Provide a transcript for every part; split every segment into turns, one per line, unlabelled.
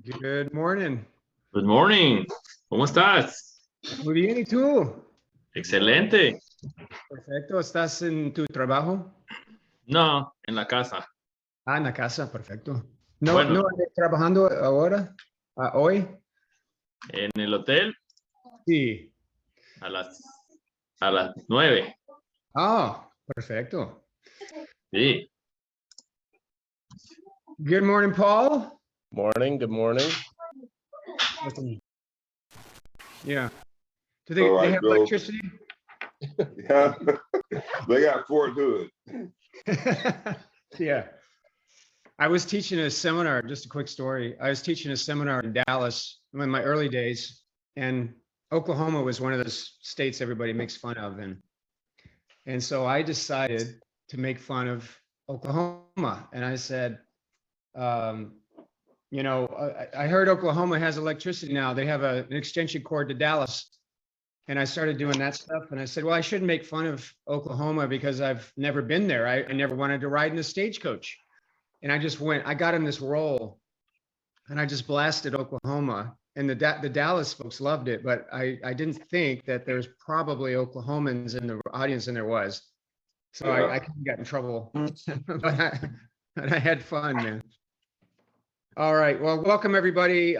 Good morning.
Good morning. ¿Cómo estás?
Muy bien, ¿y tú?
Excelente.
Perfecto. ¿Estás en tu trabajo?
No, en la casa.
Ah, en la casa, perfecto. No,
Bueno,
no, trabajando ahora, hoy.
en el hotel
Sí.
a las 9.
Ah, perfecto.
Sí.
Good morning, Paul.
Morning, good morning.
Listen. Yeah. Do
All right,
they have
Joe.
electricity?
Yeah, they got Fort Hood.
Yeah. I was teaching a seminar, just a quick story. I was teaching a seminar in Dallas in my early days, and Oklahoma was one of those states everybody makes fun of. And so I decided to make fun of Oklahoma. And I said, you know, I heard Oklahoma has electricity now. They have an extension cord to Dallas. And I started doing that stuff. And I said, well, I shouldn't make fun of Oklahoma because I've never been there. I never wanted to ride in a stagecoach. And I got in this role and I just blasted Oklahoma. And the Dallas folks loved it, but I didn't think that there's probably Oklahomans in the audience, and there was. So
Yeah.
I got in trouble, but I had fun, man. All right, well, welcome everybody.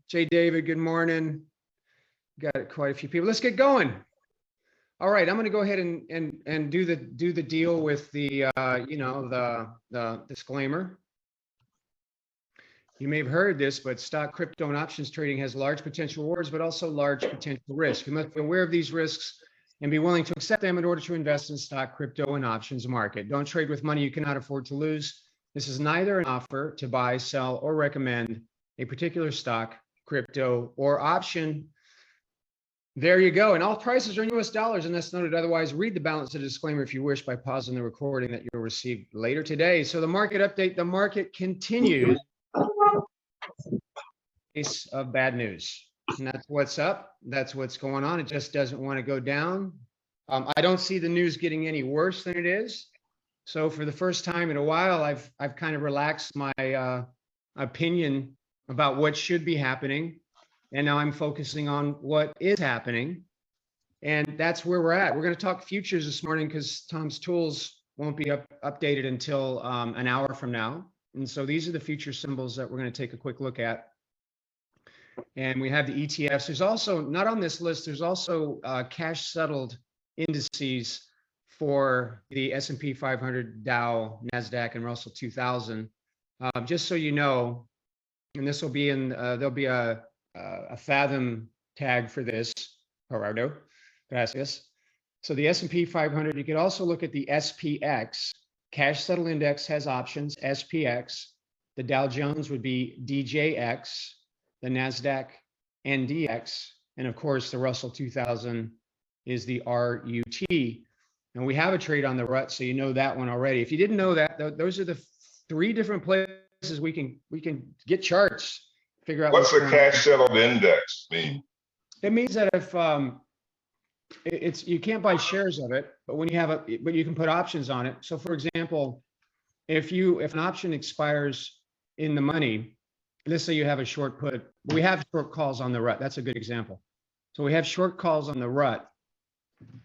Jay David, good morning. Got quite a few people. Let's get going. All right, I'm going to go ahead and do the deal with the the disclaimer. You may have heard this, but stock, crypto, and options trading has large potential rewards, but also large potential risks. You must be aware of these risks and be willing to accept them in order to invest in stock, crypto, and options market. Don't trade with money you cannot afford to lose. This is neither an offer to buy, sell, or recommend a particular stock, crypto, or option. There you go. And all prices are in US dollars unless noted otherwise. Read the balance of the disclaimer if you wish by pausing the recording that you'll receive later today. So the market update, the market continues. Case of bad news. And that's what's up. That's what's going on. It just doesn't want to go down. I don't see the news getting any worse than it is. So for the first time in a while, I've kind of relaxed my opinion about what should be happening. And now I'm focusing on what is happening. And that's where we're at. We're going to talk futures this morning because Tom's tools won't be updated until an hour from now. And so these are the future symbols that we're going to take a quick look at. And we have the ETFs. There's also, not on this list, there's also cash settled indices for the S&P 500, Dow, NASDAQ, and Russell 2000. Just so you know, and this will be in, there'll be a Fathom tag for this, Gerardo, gracias. So the S&P 500, you could also look at the SPX. Cash settled index has options, SPX. The Dow Jones would be DJX, the NASDAQ NDX, and of course the Russell 2000 is the RUT. And we have a trade on the RUT, so you know that one already. If you didn't know that, those are the three different places we can get charts, figure out
What's the cash settled index mean?
It means that if you can't buy shares of it, but when you have but you can put options on it. So for example, if an option expires in the money, let's say you have a short put, we have short calls on the RUT. That's a good example. So we have short calls on the RUT.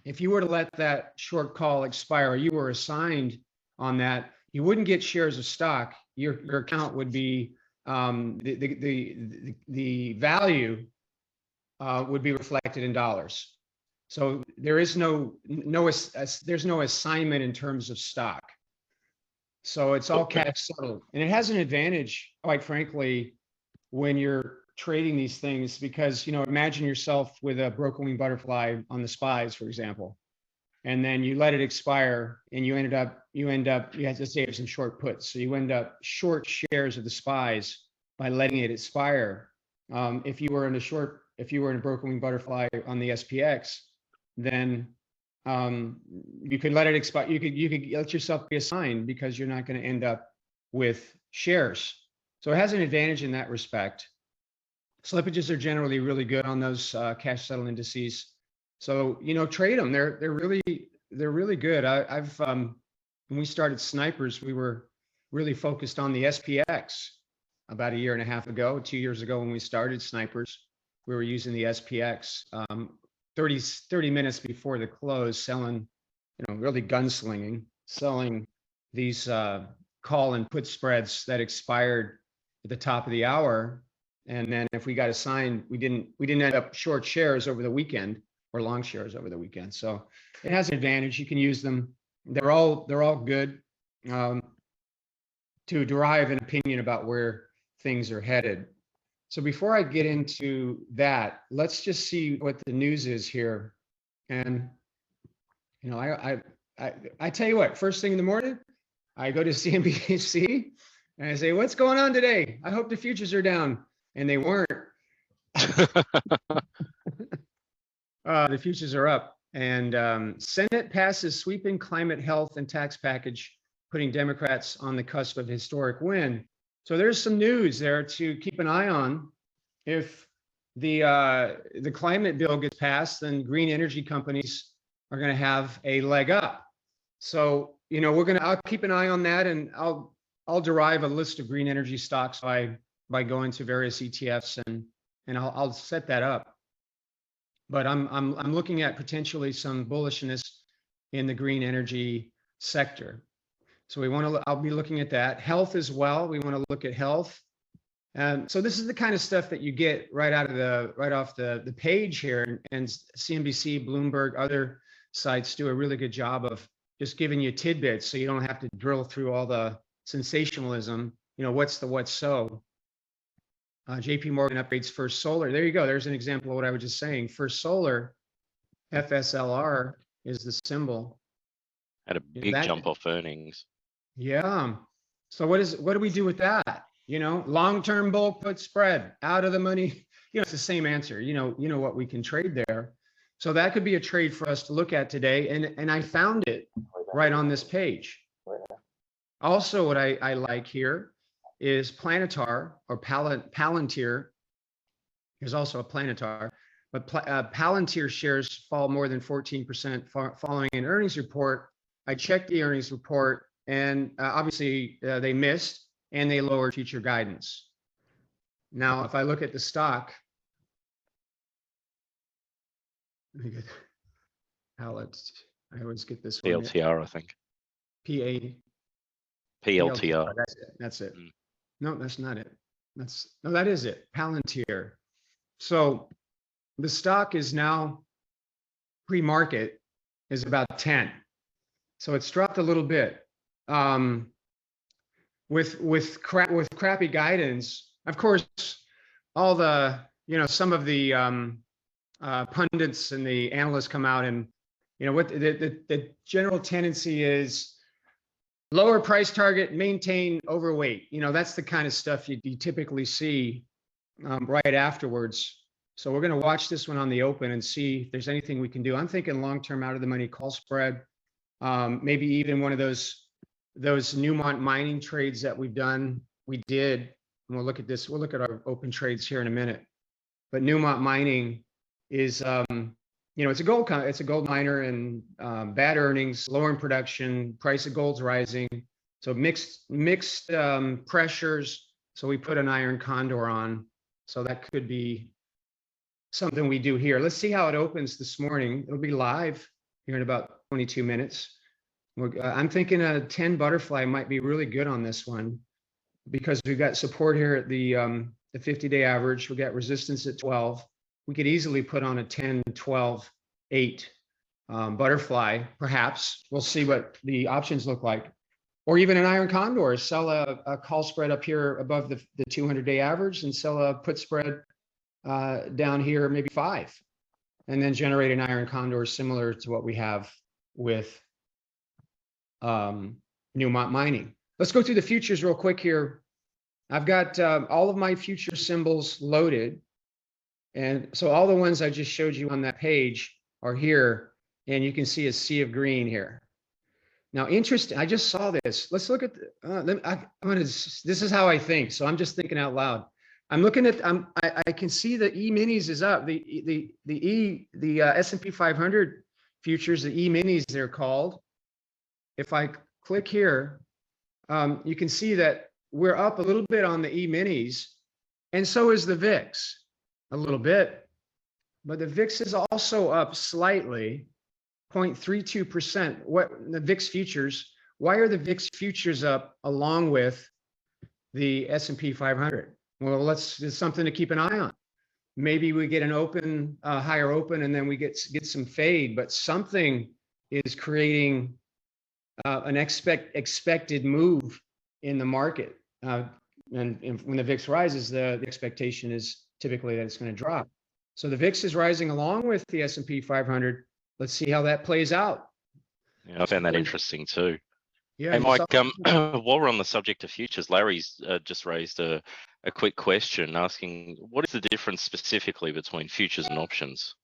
If you were to let that short call expire, or you were assigned on that, you wouldn't get shares of stock. Your account would be the value would be reflected in dollars. So there is there's no assignment in terms of stock. So it's all cash settled, and it has an advantage, quite frankly, when you're trading these things, because, you know, imagine yourself with a broken wing butterfly on the SPYs, for example, and then you let it expire, and you end up you have to save some short puts, so you end up short shares of the SPYs by letting it expire. If you were in a broken wing butterfly on the SPX, then you could let it expire. You could let yourself be assigned because you're not going to end up with shares. So it has an advantage in that respect. Slippages are generally really good on those cash settled indices. So, you know, trade them. They're really good. I've when we started Snipers, we were really focused on the SPX. about a year and a half ago, 2 years ago when we started snipers. We were using the SPX 30 minutes before the close, selling, really gunslinging, selling these call and put spreads that expired at the top of the hour. And then if we got assigned, we didn't end up short shares over the weekend or long shares over the weekend. So it has an advantage. You can use them. They're all good to derive an opinion about where things are headed. So before I get into that, let's just see what the news is here. And I tell you what, first thing in the morning, I go to CNBC and I say, what's going on today? I hope the futures are down. And they weren't. The futures are up. And Senate passes sweeping climate, health, and tax package, putting Democrats on the cusp of historic win. So there's some news there to keep an eye on. If the climate bill gets passed, then green energy companies are going to have a leg up. So, I'll keep an eye on that, and I'll derive a list of green energy stocks by going to various ETFs, and I'll set that up. But I'm looking at potentially some bullishness in the green energy sector. So I'll be looking at that. Health as well. We want to look at health. And so this is the kind of stuff that you get right off the page here. And CNBC, Bloomberg, other sites do a really good job of just giving you tidbits, so you don't have to drill through all the sensationalism. What's the what's so. JP Morgan upgrades First Solar. There you go. There's an example of what I was just saying. First Solar, FSLR is the symbol.
Had a big jump off earnings.
Yeah. So what do we do with that? Long-term bull put spread, out of the money. It's the same answer. You know what we can trade there. So that could be a trade for us to look at today. And I found it right on this page. Also, what I like here is Planetar or Palantir. There's also a Planetar, but Palantir shares fall more than 14% following an earnings report. I checked the earnings report, and obviously they missed, and they lowered future guidance. Now, if I look at the stock, let me get I always get this one.
PLTR, I think. PLTR.
That's it. No, that's not it. That is it. Palantir. So the stock is now pre-market is about 10. So it's dropped a little bit. With crappy guidance, of course, all the some of the pundits and the analysts come out and what the general tendency is: lower price target, maintain overweight. That's the kind of stuff you typically see right afterwards. So we're going to watch this one on the open and see if there's anything we can do. I'm thinking long-term out of the money call spread, maybe even one of those Newmont mining trades that we did. And we'll look at this. We'll look at our open trades here in a minute. But Newmont mining is, it's a gold miner, and bad earnings, lower in production, price of gold's rising. So mixed pressures. So we put an iron condor on. So that could be something we do here. Let's see how it opens this morning. It'll be live here in about 22 minutes. I'm thinking a 10 butterfly might be really good on this one, because we've got support here at the 50-day average. We got resistance at 12. We could easily put on a 10, 12, 8 butterfly, perhaps. We'll see what the options look like. Or even an iron condor, sell a call spread up here above the 200-day average and sell a put spread down here, maybe 5, and then generate an iron condor similar to what we have with Newmont mining. Let's go through the futures real quick here. I've got all of my future symbols loaded. And so all the ones I just showed you on that page are here, and you can see a sea of green here. Now, interesting, I just saw this. Let's look at, this is how I think. So I'm just thinking out loud. I'm looking at, I can see the E-minis is up. The S&P 500 futures, the E-minis they're called. If I click here, you can see that we're up a little bit on the E-minis, and so is the VIX, a little bit. But the VIX is also up slightly, 0.32%. What the VIX futures, why are the VIX futures up along with the S&P 500? Well, it's something to keep an eye on. Maybe we get an open, higher open, and then we get some fade, but something is creating an expected move in the market. And when the VIX rises, the expectation is typically that it's going to drop. So the VIX is rising along with the S&P 500. Let's see how that plays out.
Yeah, I found that interesting too.
Yeah.
Hey, Mike, while we're on the subject of futures, Larry's just raised a quick question asking, what is the difference specifically between futures and options?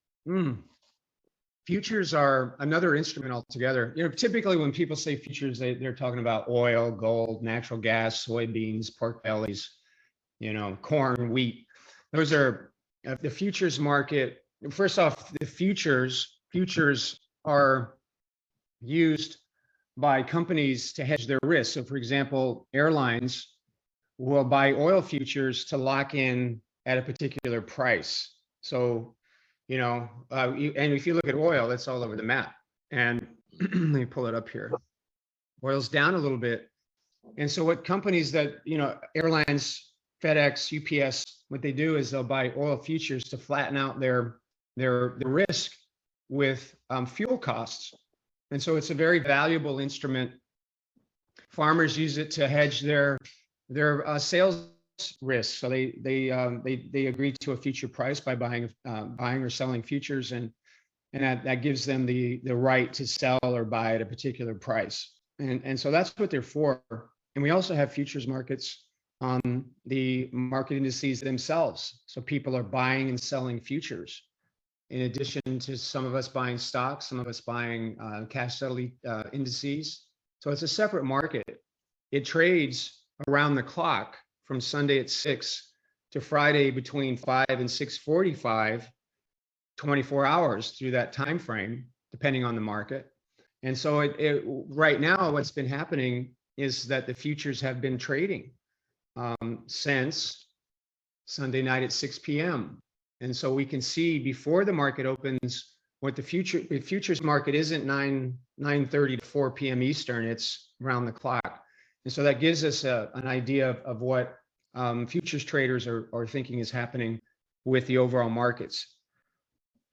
Futures are another instrument altogether. You know, typically when people say futures, they're talking about oil, gold, natural gas, soybeans, pork bellies, you know, corn, wheat. Those are the futures market. First off, the futures are used by companies to hedge their risk. So for example, airlines will buy oil futures to lock in at a particular price. So, you know, and if you look at oil, it's all over the map. And let me pull it up here. Oil's down a little bit. And so what companies that, you know, airlines, FedEx, UPS, what they do is they'll buy oil futures to flatten out their risk with fuel costs. And so it's a very valuable instrument. Farmers use it to hedge their sales risk. So they agree to a future price by buying or selling futures, and that gives them the right to sell or buy at a particular price. And so that's what they're for. And we also have futures markets on the market indices themselves. So people are buying and selling futures, in addition to some of us buying stocks, some of us buying cash settled indices. So it's a separate market. It trades around the clock from Sunday at 6 to Friday between 5 and 6:45, 24 hours through that time frame, depending on the market. And so right now, what's been happening is that the futures have been trading since Sunday night at 6 p.m. And so we can see before the market opens what the futures market isn't 9:30 to 4 p.m. Eastern, it's around the clock. And so that gives us an idea of what futures traders are thinking is happening with the overall markets.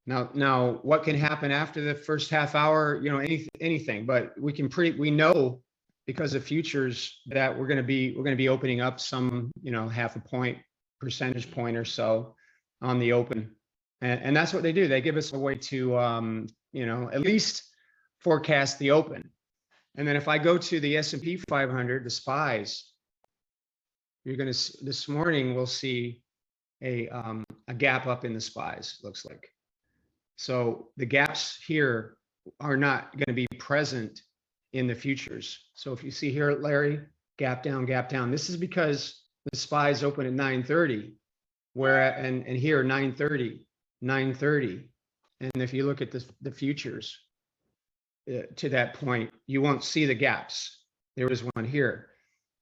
Now, what can happen after the first half hour? You know, anything. But we know because of futures that we're going to be opening up some, you know, half a percentage point or so on the open, and that's what they do. They give us a way to, you know, at least forecast the open. And then if I go to the S&P 500, the SPYs, this morning we'll see a gap up in the SPYs, looks like. So the gaps here are not going to be present in the futures. So if you see here, Larry, gap down, this is because the SPYs open at 9:30, and here 9:30. And if you look at the futures, to that point, you won't see the gaps. There was one here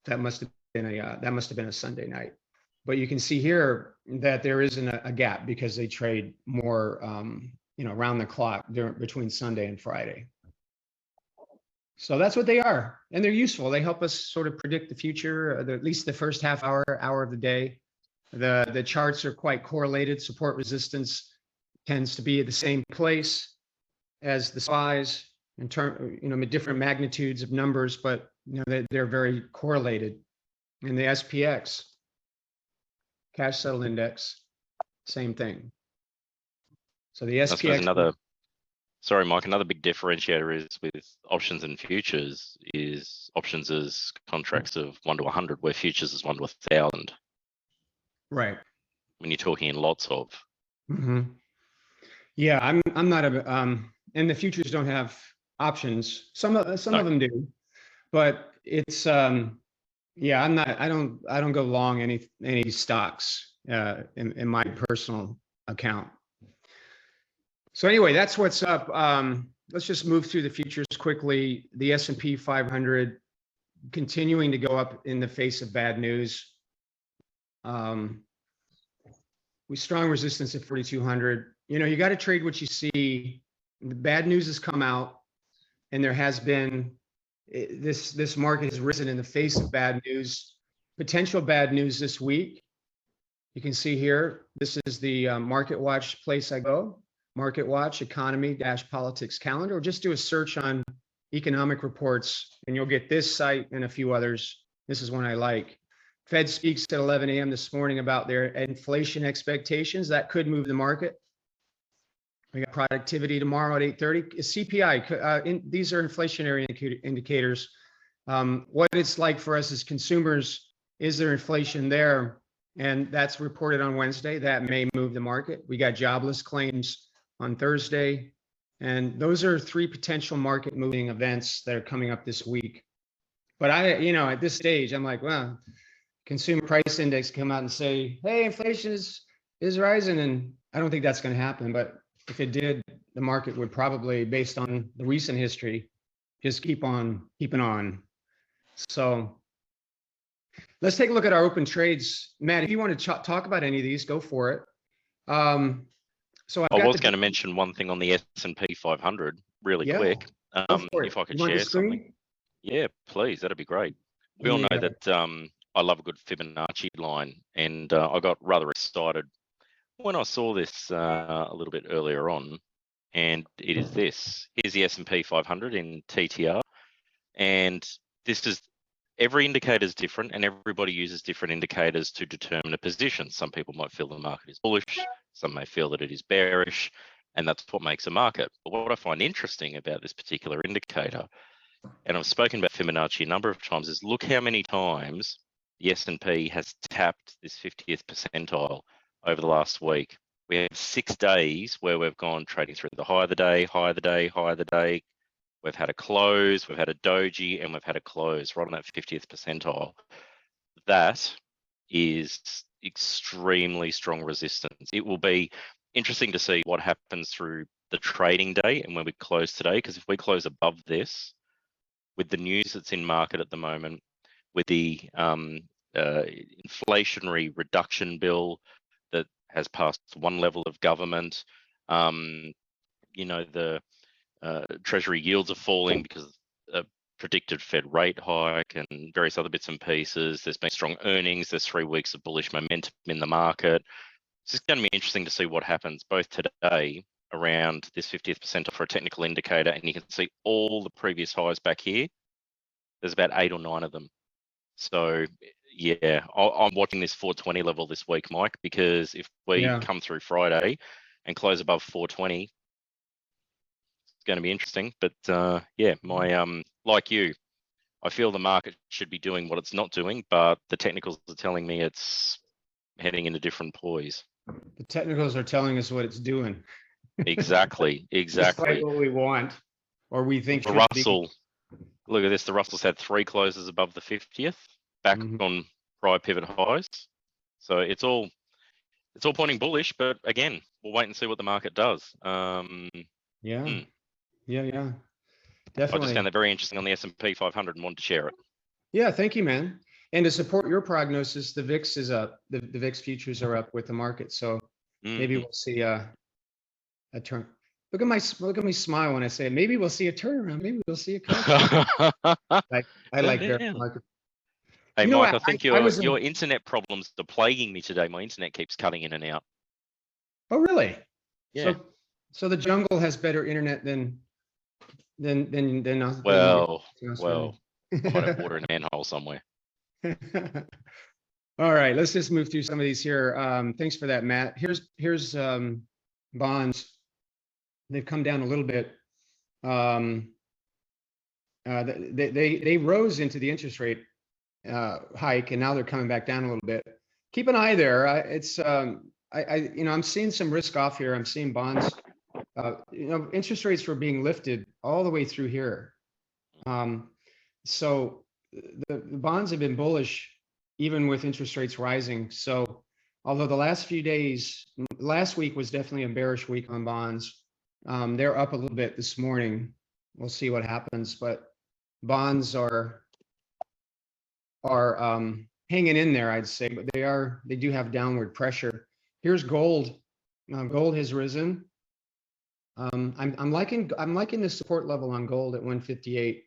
that must have been a Sunday night, but you can see here that there isn't a gap because they trade more, you know, around the clock between Sunday and Friday. So that's what they are, and they're useful. They help us sort of predict the future, at least the first half hour of the day. The charts are quite correlated. Support resistance tends to be at the same place as the SPYs. In terms, you know, different magnitudes of numbers, but you know they're very correlated. And the SPX, cash settled index, same thing. So the SPX.
Sorry, Mike. Another big differentiator is with options and futures is options as contracts of 1 to 100, where futures is 1 to 1,000.
Right.
When you're talking in lots of.
Mm-hmm. Yeah, I'm not and the futures don't have options. Some of them do, but it's yeah, I don't go long any stocks in my personal account. So anyway, that's what's up. Let's just move through the futures quickly. The S&P 500 continuing to go up in the face of bad news. We strong resistance at 4,200. You know, you got to trade what you see. The bad news has come out, and there has been this market has risen in the face of bad news, potential bad news this week. You can see here, this is the Market Watch place I go, Market Watch economy-politics calendar, or just do a search on economic reports and you'll get this site and a few others. This is one I like. Fed speaks at 11 a.m. this morning about their inflation expectations. That could move the market. We got productivity tomorrow at 8:30. CPI, these are inflationary indicators. What it's like for us as consumers, is there inflation there? And that's reported on Wednesday. That may move the market. We got jobless claims on Thursday. And those are three potential market moving events that are coming up this week. But at this stage, I'm like, well, consumer price index come out and say, hey, inflation is rising. And I don't think that's going to happen. But if it did, the market would probably, based on the recent history, just keep on keeping on. So let's take a look at our open trades. Matt, if you want to talk about any of these, go for it. So
I was going to mention one thing on the S&P 500 really quick. If I could share something. Yeah, please. That'd be great. We all know that I love a good Fibonacci line, and I got rather excited when I saw this a little bit earlier on, and it is this. Here's the S&P 500 in TTR, and this is, every indicator is different, and everybody uses different indicators to determine a position. Some people might feel the market is bullish, some may feel that it is bearish, and that's what makes a market. But what I find interesting about this particular indicator, and I've spoken about Fibonacci a number of times, is look how many times the S&P has tapped this 50th percentile over the last week. We have 6 days where we've gone trading through the high of the day, high of the day, high of the day. We've had a close, we've had a doji, and we've had a close right on that 50th percentile. That is extremely strong resistance. It will be interesting to see what happens through the trading day and when we close today, because if we close above this, with the news that's in market at the moment, with the inflationary reduction bill that has passed one level of government, the Treasury yields are falling because of predicted Fed rate hike and various other bits and pieces. There's been strong earnings. There's 3 weeks of bullish momentum in the market. It's just going to be interesting to see what happens both today around this 50th percentile for a technical indicator, and you can see all the previous highs back here. There's about 8 or 9 of them. So yeah, I'm watching this 420 level this week, Mike, because if we come through Friday and close above 420, it's going to be interesting. But like you, I feel the market should be doing what it's not doing, but the technicals are telling me it's heading into different poise.
The technicals are telling us what it's doing.
Exactly.
Despite what we want, or we think.
The Russell, look at this. The Russell's had 3 closes above the 50th, back on prior pivot highs. So it's all pointing bullish, but again, we'll wait and see what the market does.
Yeah, definitely.
I just found that very interesting on the S&P 500 and wanted to share it.
Yeah, thank you, man. And to support your prognosis, the VIX is up. The VIX futures are up with the market. So maybe we'll see a turn. Look at me smile when I say it. Maybe we'll see a turnaround. Maybe we'll see a correction. I like that market.
Hey, Mike, I think your internet problems are plaguing me today. My internet keeps cutting in and out.
Oh, really?
Yeah.
So the jungle has better internet than us.
Well, I might have water in a manhole somewhere.
All right, let's just move through some of these here. Thanks for that, Matt. Here's bonds. They've come down a little bit. They rose into the interest rate hike, and now they're coming back down a little bit. Keep an eye there. I'm seeing some risk off here. I'm seeing bonds. Interest rates were being lifted all the way through here. So the bonds have been bullish even with interest rates rising. So although the last few days, last week was definitely a bearish week on bonds. They're up a little bit this morning. We'll see what happens, but bonds are are hanging in there, I'd say, but they do have downward pressure. Here's gold. Gold has risen. I'm liking the support level on gold at 158.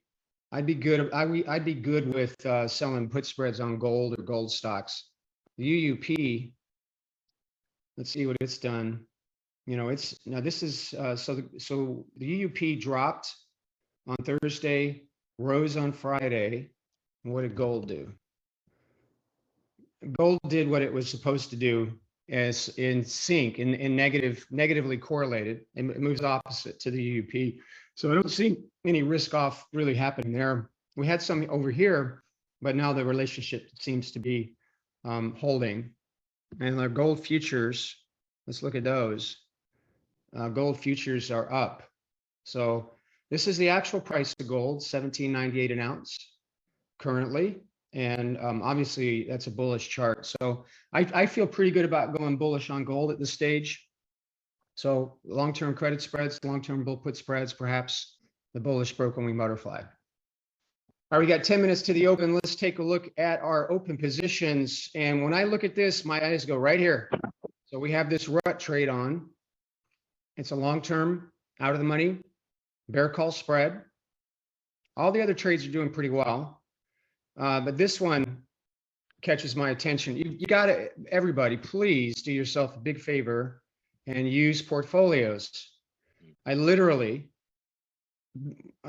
I'd be good with selling put spreads on gold or gold stocks. The UUP, let's see what it's done. You know, this is so the UUP dropped on Thursday, rose on Friday. And what did gold do? Gold did what it was supposed to do, as in sync, in negatively correlated, and it moves opposite to the UUP. So I don't see any risk off really happening there. We had some over here, but now the relationship seems to be holding. And our gold futures, let's look at those. Gold futures are up. So this is the actual price of gold, $17.98 an ounce currently. And obviously that's a bullish chart. So I feel pretty good about going bullish on gold at this stage. So long-term credit spreads, long-term bull put spreads, perhaps the bullish broken wing butterfly. All right, we got 10 minutes to the open. Let's take a look at our open positions. And when I look at this, my eyes go right here. So we have this rut trade on. It's a long-term, out of the money, bear call spread. All the other trades are doing pretty well. But this one catches my attention. You got to, everybody, please do yourself a big favor and use portfolios. I literally,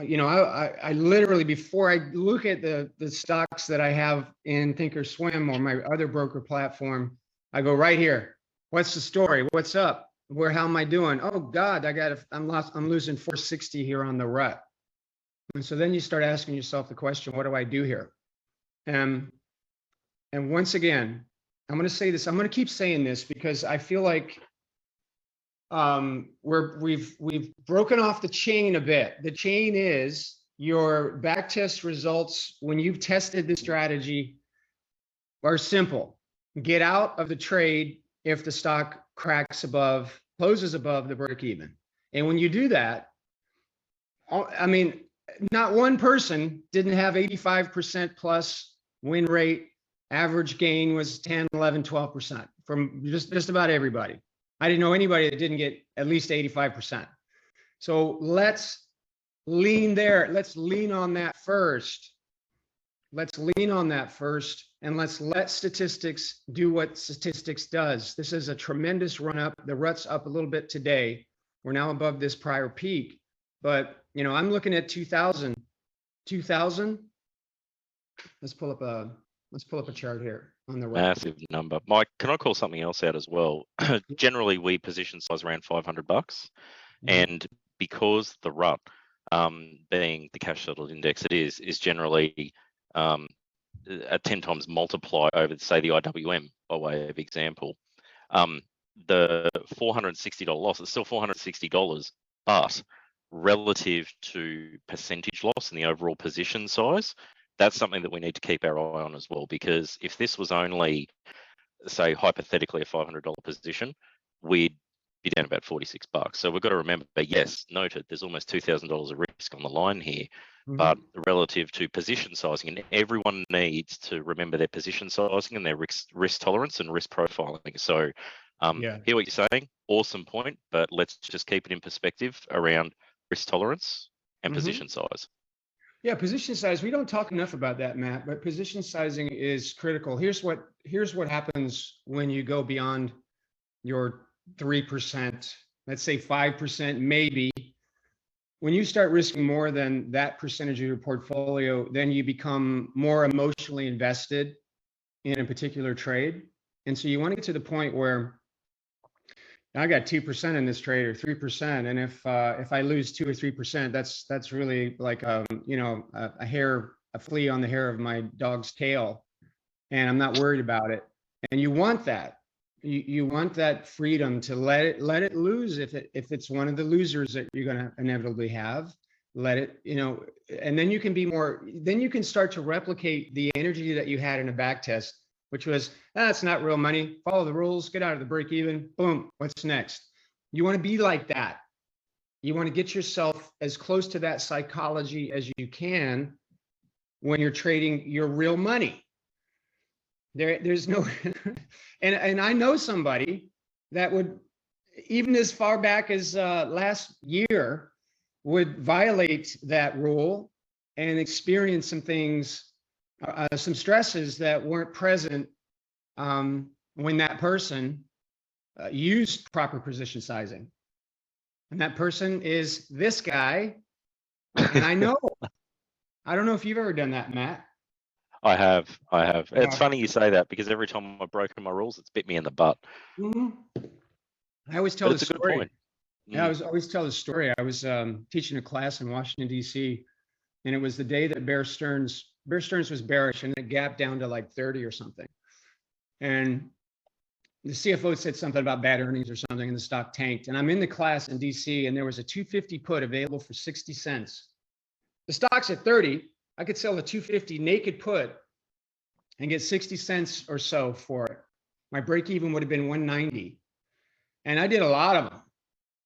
you know, I literally, before I look at the stocks that I have in Thinkorswim or my other broker platform, I go right here. What's the story? What's up? How am I doing? Oh God, I'm losing 460 here on the rut. And so then you start asking yourself the question, what do I do here? And once again, I'm going to say this, I'm going to keep saying this because I feel like we've broken off the chain a bit. The chain is your back test results when you've tested the strategy are simple. Get out of the trade if the stock closes above the break even. And when you do that, I mean, not one person didn't have 85% plus win rate. Average gain was 10, 11, 12% from just about everybody. I didn't know anybody that didn't get at least 85%. So let's lean there. Let's lean on that first. Let's lean on that first, and let's let statistics do what statistics does. This is a tremendous run up. The rut's up a little bit today. We're now above this prior peak, but you know, I'm looking at 2000. Let's pull up a chart here on the right.
Massive number. Mike, can I call something else out as well? Generally, we position size around $500, and because the rut, being the cash settled index, it is generally a 10 times multiply over, say, the IWM by way of example. The $460 loss is still $460, but relative to percentage loss in the overall position size, that's something that we need to keep our eye on as well, because if this was only, say, hypothetically a $500 position, we'd be down about $46. So we've got to remember, yes, noted, there's almost $2,000 of risk on the line here, but relative to position sizing, and everyone needs to remember their position sizing and their risk tolerance and risk profiling. So hear what you're saying, awesome point, but let's just keep it in perspective around risk tolerance and position size.
Yeah, position size. We don't talk enough about that, Matt, but position sizing is critical. Here's what happens when you go beyond your 3%, let's say 5%, maybe. When you start risking more than that percentage of your portfolio, then you become more emotionally invested in a particular trade. And so you want to get to the point where I got 2% in this trade or 3%, and if I lose 2 or 3%, that's really like a flea on the hair of my dog's tail, and I'm not worried about it. And you want that. You want that freedom to let it lose if it's one of the losers that you're going to inevitably have. Let it, and then you can be more. Then you can start to replicate the energy that you had in a back test, which was, that's not real money. Follow the rules, get out of the break even. Boom. What's next? You want to be like that. You want to get yourself as close to that psychology as you can when you're trading your real money. There's no, and I know somebody that would, even as far back as last year, would violate that rule and experience some things, some stresses that weren't present when that person used proper position sizing. And that person is this guy. And I know, I don't know if you've ever done that, Matt.
I have. It's
Yeah.
funny you say that because every time I've broken my rules, it's bit me in the butt.
I always tell
But
the
it's a good
story.
point.
Yeah, I always tell the story. I was teaching a class in Washington, D.C., and it was the day that Bear Stearns was bearish and it gapped down to like 30 or something. And the CFO said something about bad earnings or something and the stock tanked. And I'm in the class in DC and there was a 250 put available for 60 cents. The stock's at 30. I could sell a 250 naked put and get 60 cents or so for it. My break even would have been 190. And I did a lot of them.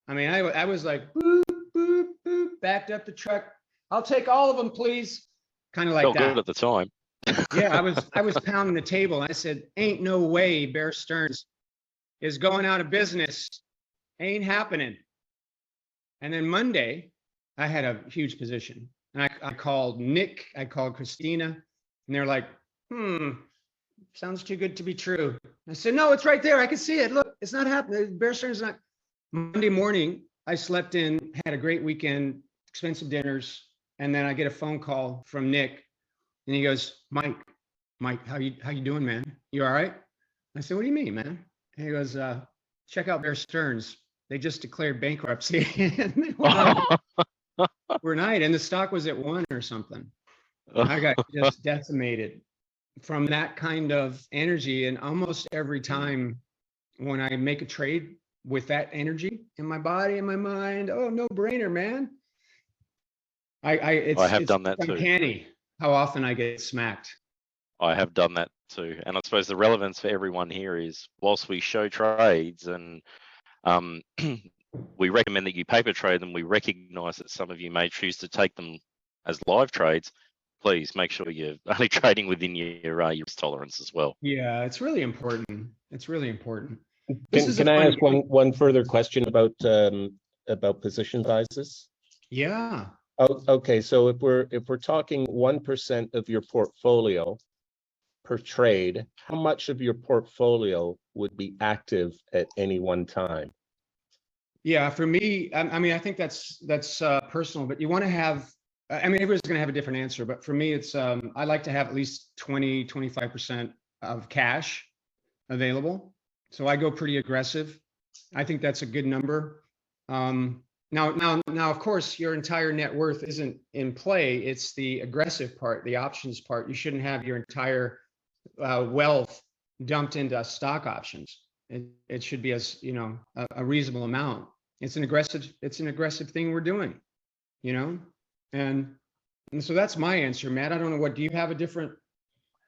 I mean, I was like, boop, boop, boop, backed up the truck. I'll take all of them, please. Kind of like
Felt
that.
good at the time.
Yeah, I was pounding the table. I said, ain't no way Bear Stearns is going out of business. Ain't happening. And then Monday, I had a huge position. And I called Nick, I called Christina, and they're like, sounds too good to be true. I said, no, it's right there. I can see it. Look, it's not happening. Bear Stearns is not. Monday morning, I slept in, had a great weekend, expensive dinners. And then I get a phone call from Nick. And he goes, Mike, how you doing, man? You all right? I said, what do you mean, man? And he goes, check out Bear Stearns. They just declared bankruptcy. Overnight, and the stock was at 1 or something. I got just decimated from that kind of energy. And almost every time when I make a trade with that energy in my body and my mind, oh, no brainer, man. I have
done that too.
Uncanny how often I get smacked.
I have done that too. And I suppose the relevance for everyone here is whilst we show trades and we recommend that you paper trade them, we recognize that some of you may choose to take them as live trades. Please make sure you're only trading within your risk tolerance as well.
Yeah, it's really important. It's really important.
Can I ask one further question about position sizes?
Yeah.
Oh, okay. So if we're talking 1% of your portfolio per trade, how much of your portfolio would be active at any one time?
Yeah, for me, I mean, I think that's personal, but you want to have, I mean, everyone's going to have a different answer, but for me, it's, I like to have at least 25% of cash available. So I go pretty aggressive. I think that's a good number. Now, of course, your entire net worth isn't in play. It's the aggressive part, the options part. You shouldn't have your entire wealth dumped into stock options. It should be a reasonable amount. It's an aggressive thing we're doing, and so that's my answer, Matt. I don't know, do you have a different?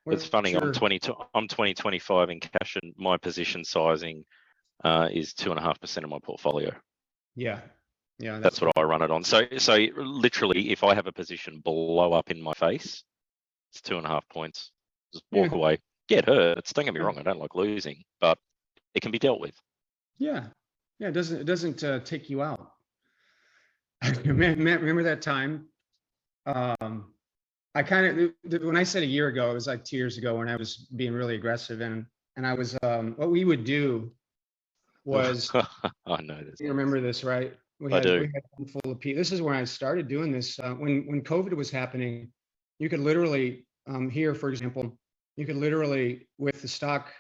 It's funny. I'm 2025 in cash, and my position sizing is 2.5% of my portfolio.
Yeah.
That's what I run it on. So literally, if I have a position blow up in my face, it's 2.5 points. Just walk away. Get hurt. Don't get me wrong. I don't like losing, but it can be dealt with.
Yeah. It doesn't take you out. Remember that time? I kind of, when I said a year ago, it was like 2 years ago when I was being really aggressive, and I was, what we would do was,
I know this.
You remember this, right? We had a handful of people. This is when I started doing this. When COVID was happening, you could literally, here, for example, you could literally, with the stock,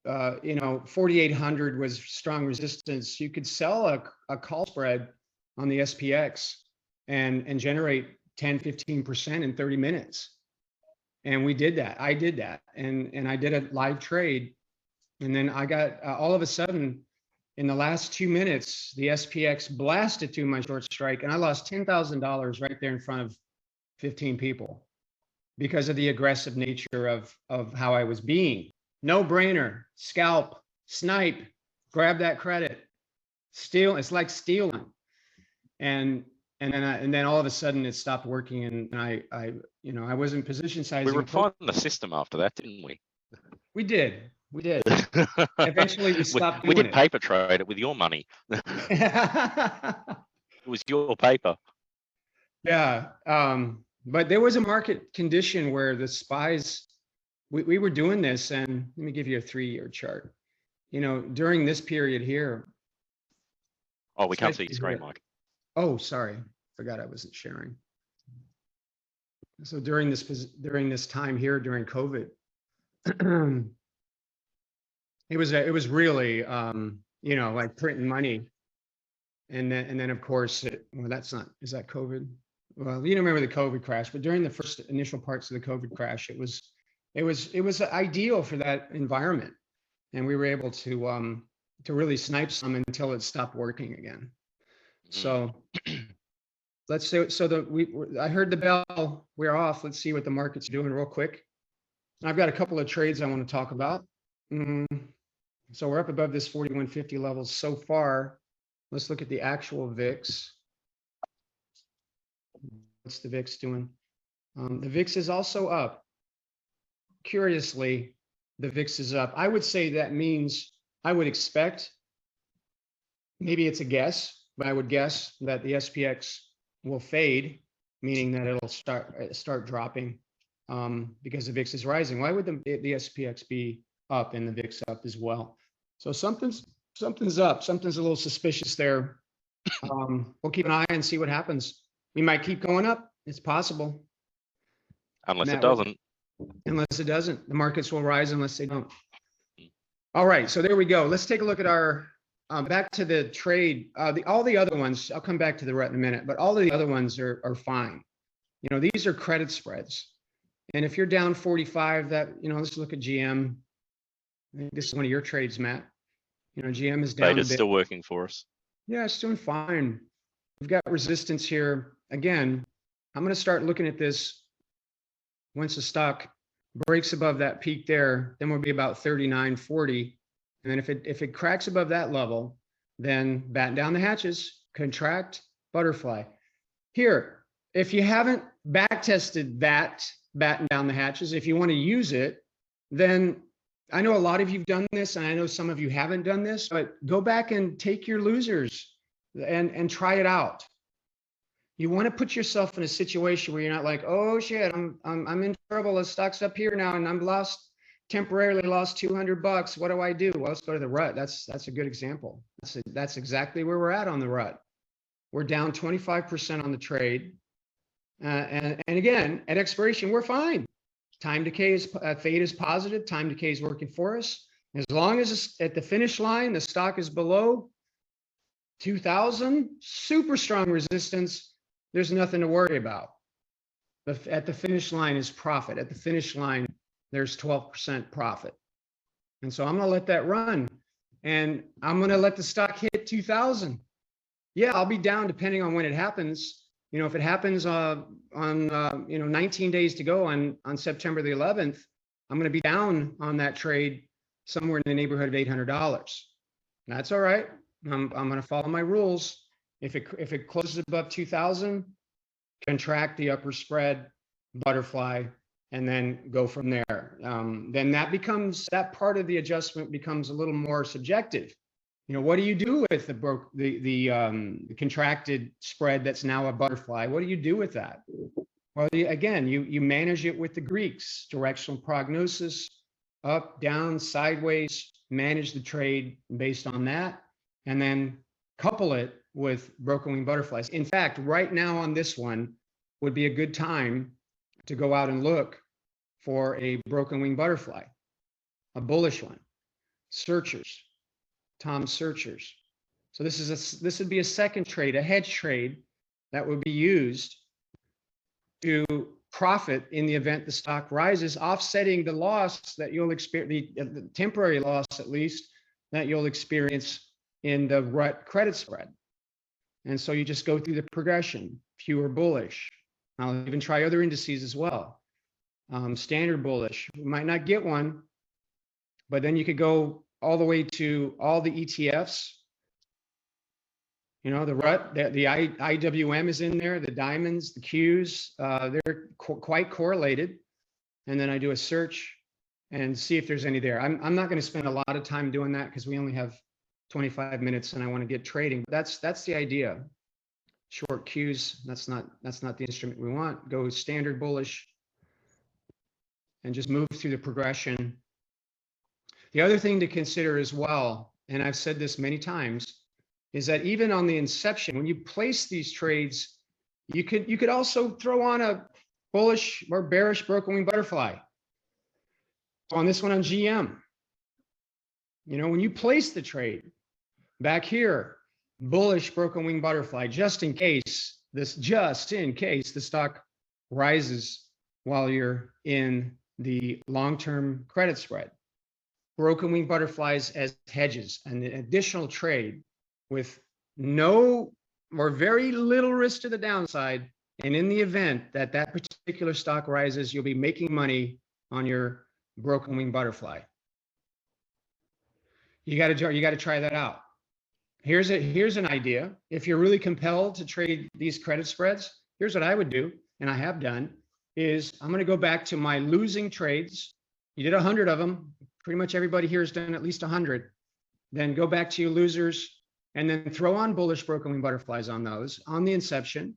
4,800 was strong resistance. You could sell a call spread on the SPX and generate 10-15% in 30 minutes. And we did that. I did that. And I did a live trade. And then I got, all of a sudden, in the last 2 minutes, the SPX blasted to my short strike, and I lost $10,000 right there in front of 15 people because of the aggressive nature of how I was being. No brainer, scalp, snipe, grab that credit, steal. It's like stealing. And then all of a sudden it stopped working, and I wasn't position sizing.
We refined the system after that, didn't we?
We did. Eventually we stopped
we
doing
did paper trade it with your money.
it.
It was your paper.
Yeah. But there was a market condition where the spies, we were doing this, and let me give you a 3-year chart. You know, during this period here.
Oh, we can't see your screen, Mike.
Oh, sorry. Forgot I wasn't sharing. So during this time here, during COVID, it was really, you know, like printing money. And then of course, well, is that COVID? Well, you don't remember the COVID crash, but during the first initial parts of the COVID crash, it was ideal for that environment. And we were able to really snipe some until it stopped working again. So let's say, I heard the bell, we're off. Let's see what the market's doing real quick. I've got a couple of trades I want to talk about. So we're up above this 4150 levels so far. Let's look at the actual VIX. What's the VIX doing? The VIX is also up. Curiously, the VIX is up. I would say that means, I would expect, maybe it's a guess, but I would guess that the SPX will fade, meaning that it'll start dropping because the VIX is rising. Why would the SPX be up and the VIX up as well? So something's up. Something's a little suspicious there. We'll keep an eye and see what happens. We might keep going up. It's possible.
Unless it doesn't.
Unless it doesn't. The markets will rise unless they don't. All right, so there we go. Let's take a look at our, back to the trade. All the other ones, I'll come back to the RUT in a minute, but all of the other ones are fine. You know, these are credit spreads. And if you're down 45, let's look at GM. I think this is one of your trades, Matt. You know, GM is down.
Beta's still working for us.
Yeah, it's doing fine. We've got resistance here. Again, I'm going to start looking at this. Once the stock breaks above that peak there, then we'll be about 39.40. And then if it cracks above that level, then batten down the hatches, contract, butterfly. Here, if you haven't back tested that, batten down the hatches, if you want to use it, then I know a lot of you've done this, and I know some of you haven't done this, but go back and take your losers and try it out. You want to put yourself in a situation where you're not like, oh shit, I'm in trouble. The stock's up here now, and I'm temporarily lost $200. What do I do? Well, let's go to the RUT. That's a good example. That's exactly where we're at on the RUT. We're down 25% on the trade, and again, at expiration, we're fine. Time decay is fade is positive. Time decay is working for us. As long as it's at the finish line, the stock is below 2,000, super strong resistance. There's nothing to worry about. At the finish line is profit. At the finish line, there's 12% profit. And so I'm going to let that run, and I'm going to let the stock hit 2,000. Yeah, I'll be down depending on when it happens. You know, if it happens on 19 days to go on September the 11th, I'm going to be down on that trade somewhere in the neighborhood of $800. That's all right. I'm going to follow my rules. If it closes above 2,000, contract the upper spread, butterfly, and then go from there. Then that part of the adjustment becomes a little more subjective. You know, what do you do with the contracted spread that's now a butterfly? What do you do with that? Well, again, you manage it with the Greeks, directional prognosis, up, down, sideways, manage the trade based on that, and then couple it with broken wing butterflies. In fact, right now on this one would be a good time to go out and look for a broken wing butterfly, a bullish one. Searchers. Tom Searchers. So this would be a second trade, a hedge trade that would be used to profit in the event the stock rises, offsetting the loss that you'll experience, the temporary loss at least, that you'll experience in the RUT credit spread. And so you just go through the progression, fewer bullish. I'll even try other indices as well. Standard bullish, you might not get one, but then you could go all the way to all the ETFs. You know, the RUT, the IWM is in there, the diamonds, the Qs, they're quite correlated. And then I do a search, and see if there's any there. I'm not going to spend a lot of time doing that because we only have 25 minutes and I want to get trading. That's the idea. Short cues, that's not the instrument we want. Go standard bullish and just move through the progression. The other thing to consider as well, and I've said this many times, is that even on the inception, when you place these trades, you could also throw on a bullish or bearish broken wing butterfly. On this one on GM, when you place the trade back here, bullish broken wing butterfly, just in case the stock rises while you're in the long-term credit spread. Broken wing butterflies as hedges, an additional trade with no or very little risk to the downside. And in the event that that particular stock rises, you'll be making money on your broken wing butterfly. You got to try that out. Here's an idea. If you're really compelled to trade these credit spreads, here's what I would do, and I have done, is I'm going to go back to my losing trades. You did 100 of them. Pretty much everybody here has done at least 100. Then go back to your losers and then throw on bullish broken wing butterflies on those on the inception,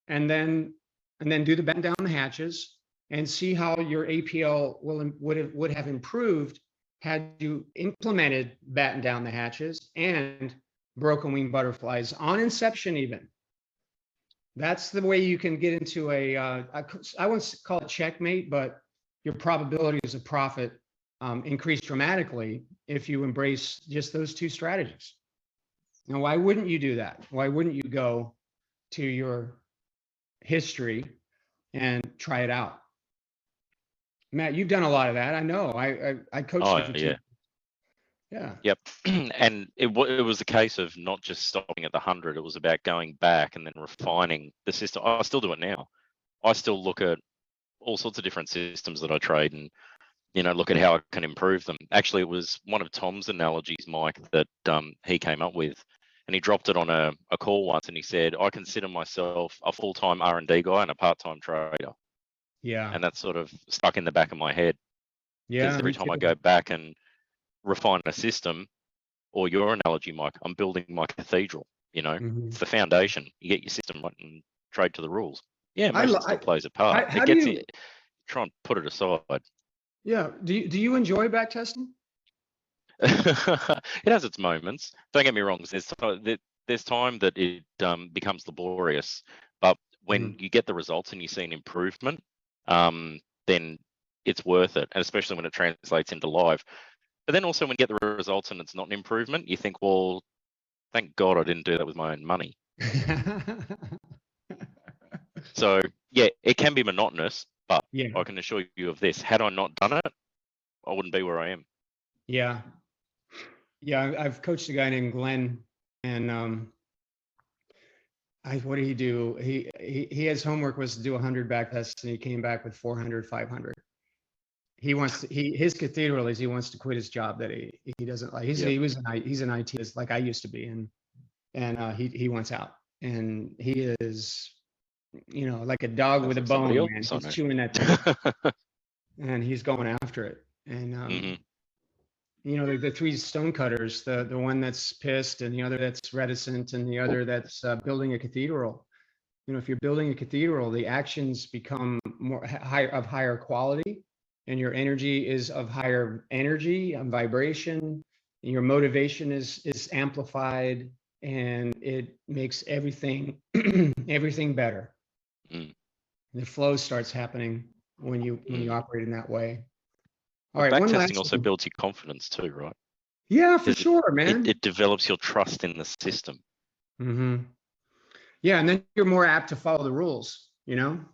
and then do the batten down the hatches and see how your APL would have improved had you implemented batten down the hatches and broken wing butterflies on inception even. That's the way you can get into I won't call it checkmate, but your probabilities of profit increase dramatically if you embrace just those two strategies. Now, why wouldn't you do that? Why wouldn't you go to your history and try it out? Matt, you've done a lot of that. I know. I coached you for 2 years. Yeah.
Yep. And it was a case of not just stopping at the 100. It was about going back and then refining the system. I still do it now. I still look at all sorts of different systems that I trade and, look at how I can improve them. Actually, it was one of Tom's analogies, Mike, that he came up with. And he dropped it on a call once and he said, I consider myself a full-time R&D guy and a part-time trader.
Yeah.
And that's sort of stuck in the back of my head.
Yeah.
Because every time I go back and refine a system, or your analogy, Mike, I'm building my cathedral, it's the foundation. You get your system right and trade to the rules. Yeah, most still plays a part. Try and put it aside.
Yeah. Do you enjoy back testing?
It has its moments. Don't get me wrong. There's time that it becomes laborious, but when you get the results and you see an improvement, then it's worth it, and especially when it translates into live. But then also when you get the results and it's not an improvement, you think, well, thank God I didn't do that with my own money. So yeah, it can be monotonous, but I can assure you of this: had I not done it, I wouldn't be where I am.
Yeah. I've coached a guy named Glenn, and what did he do? He his homework was to do 100 back tests, and he came back with 400, 500. His cathedral is he wants to quit his job that he doesn't like. He's an IT like I used to be, and he wants out, and he is like a dog with a bone, man. He's chewing that thing, and he's going after it. And the 3 stonecutters, the one that's pissed, and the other that's reticent, and the other that's building a cathedral. If you're building a cathedral, the actions become of higher quality, and your energy is of higher energy and vibration. And your motivation is amplified, and it makes everything better. The flow starts happening when you operate in that way. All right.
Backtesting also builds your confidence too, right?
Yeah, for sure, man.
It develops your trust in the system.
Yeah, and then you're more apt to follow the rules. You're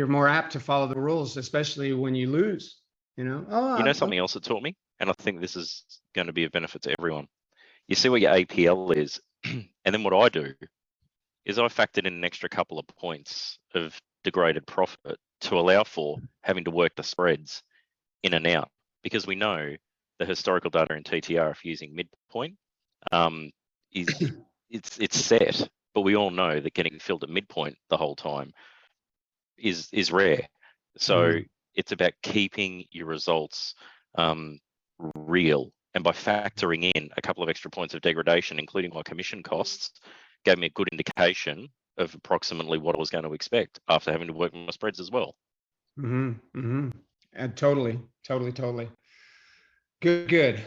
more apt to follow the rules, especially when you lose.
Something else it taught me, and I think this is going to be a benefit to everyone. You see what your APL is, and then what I do is I factored in an extra couple of points of degraded profit to allow for having to work the spreads in and out, because we know the historical data in TTR, if using midpoint, it's set, but we all know that getting filled at midpoint the whole time is rare. So It's about keeping your results real. And by factoring in a couple of extra points of degradation, including my commission costs, gave me a good indication of approximately what I was going to expect after having to work my spreads as well.
And totally. Good.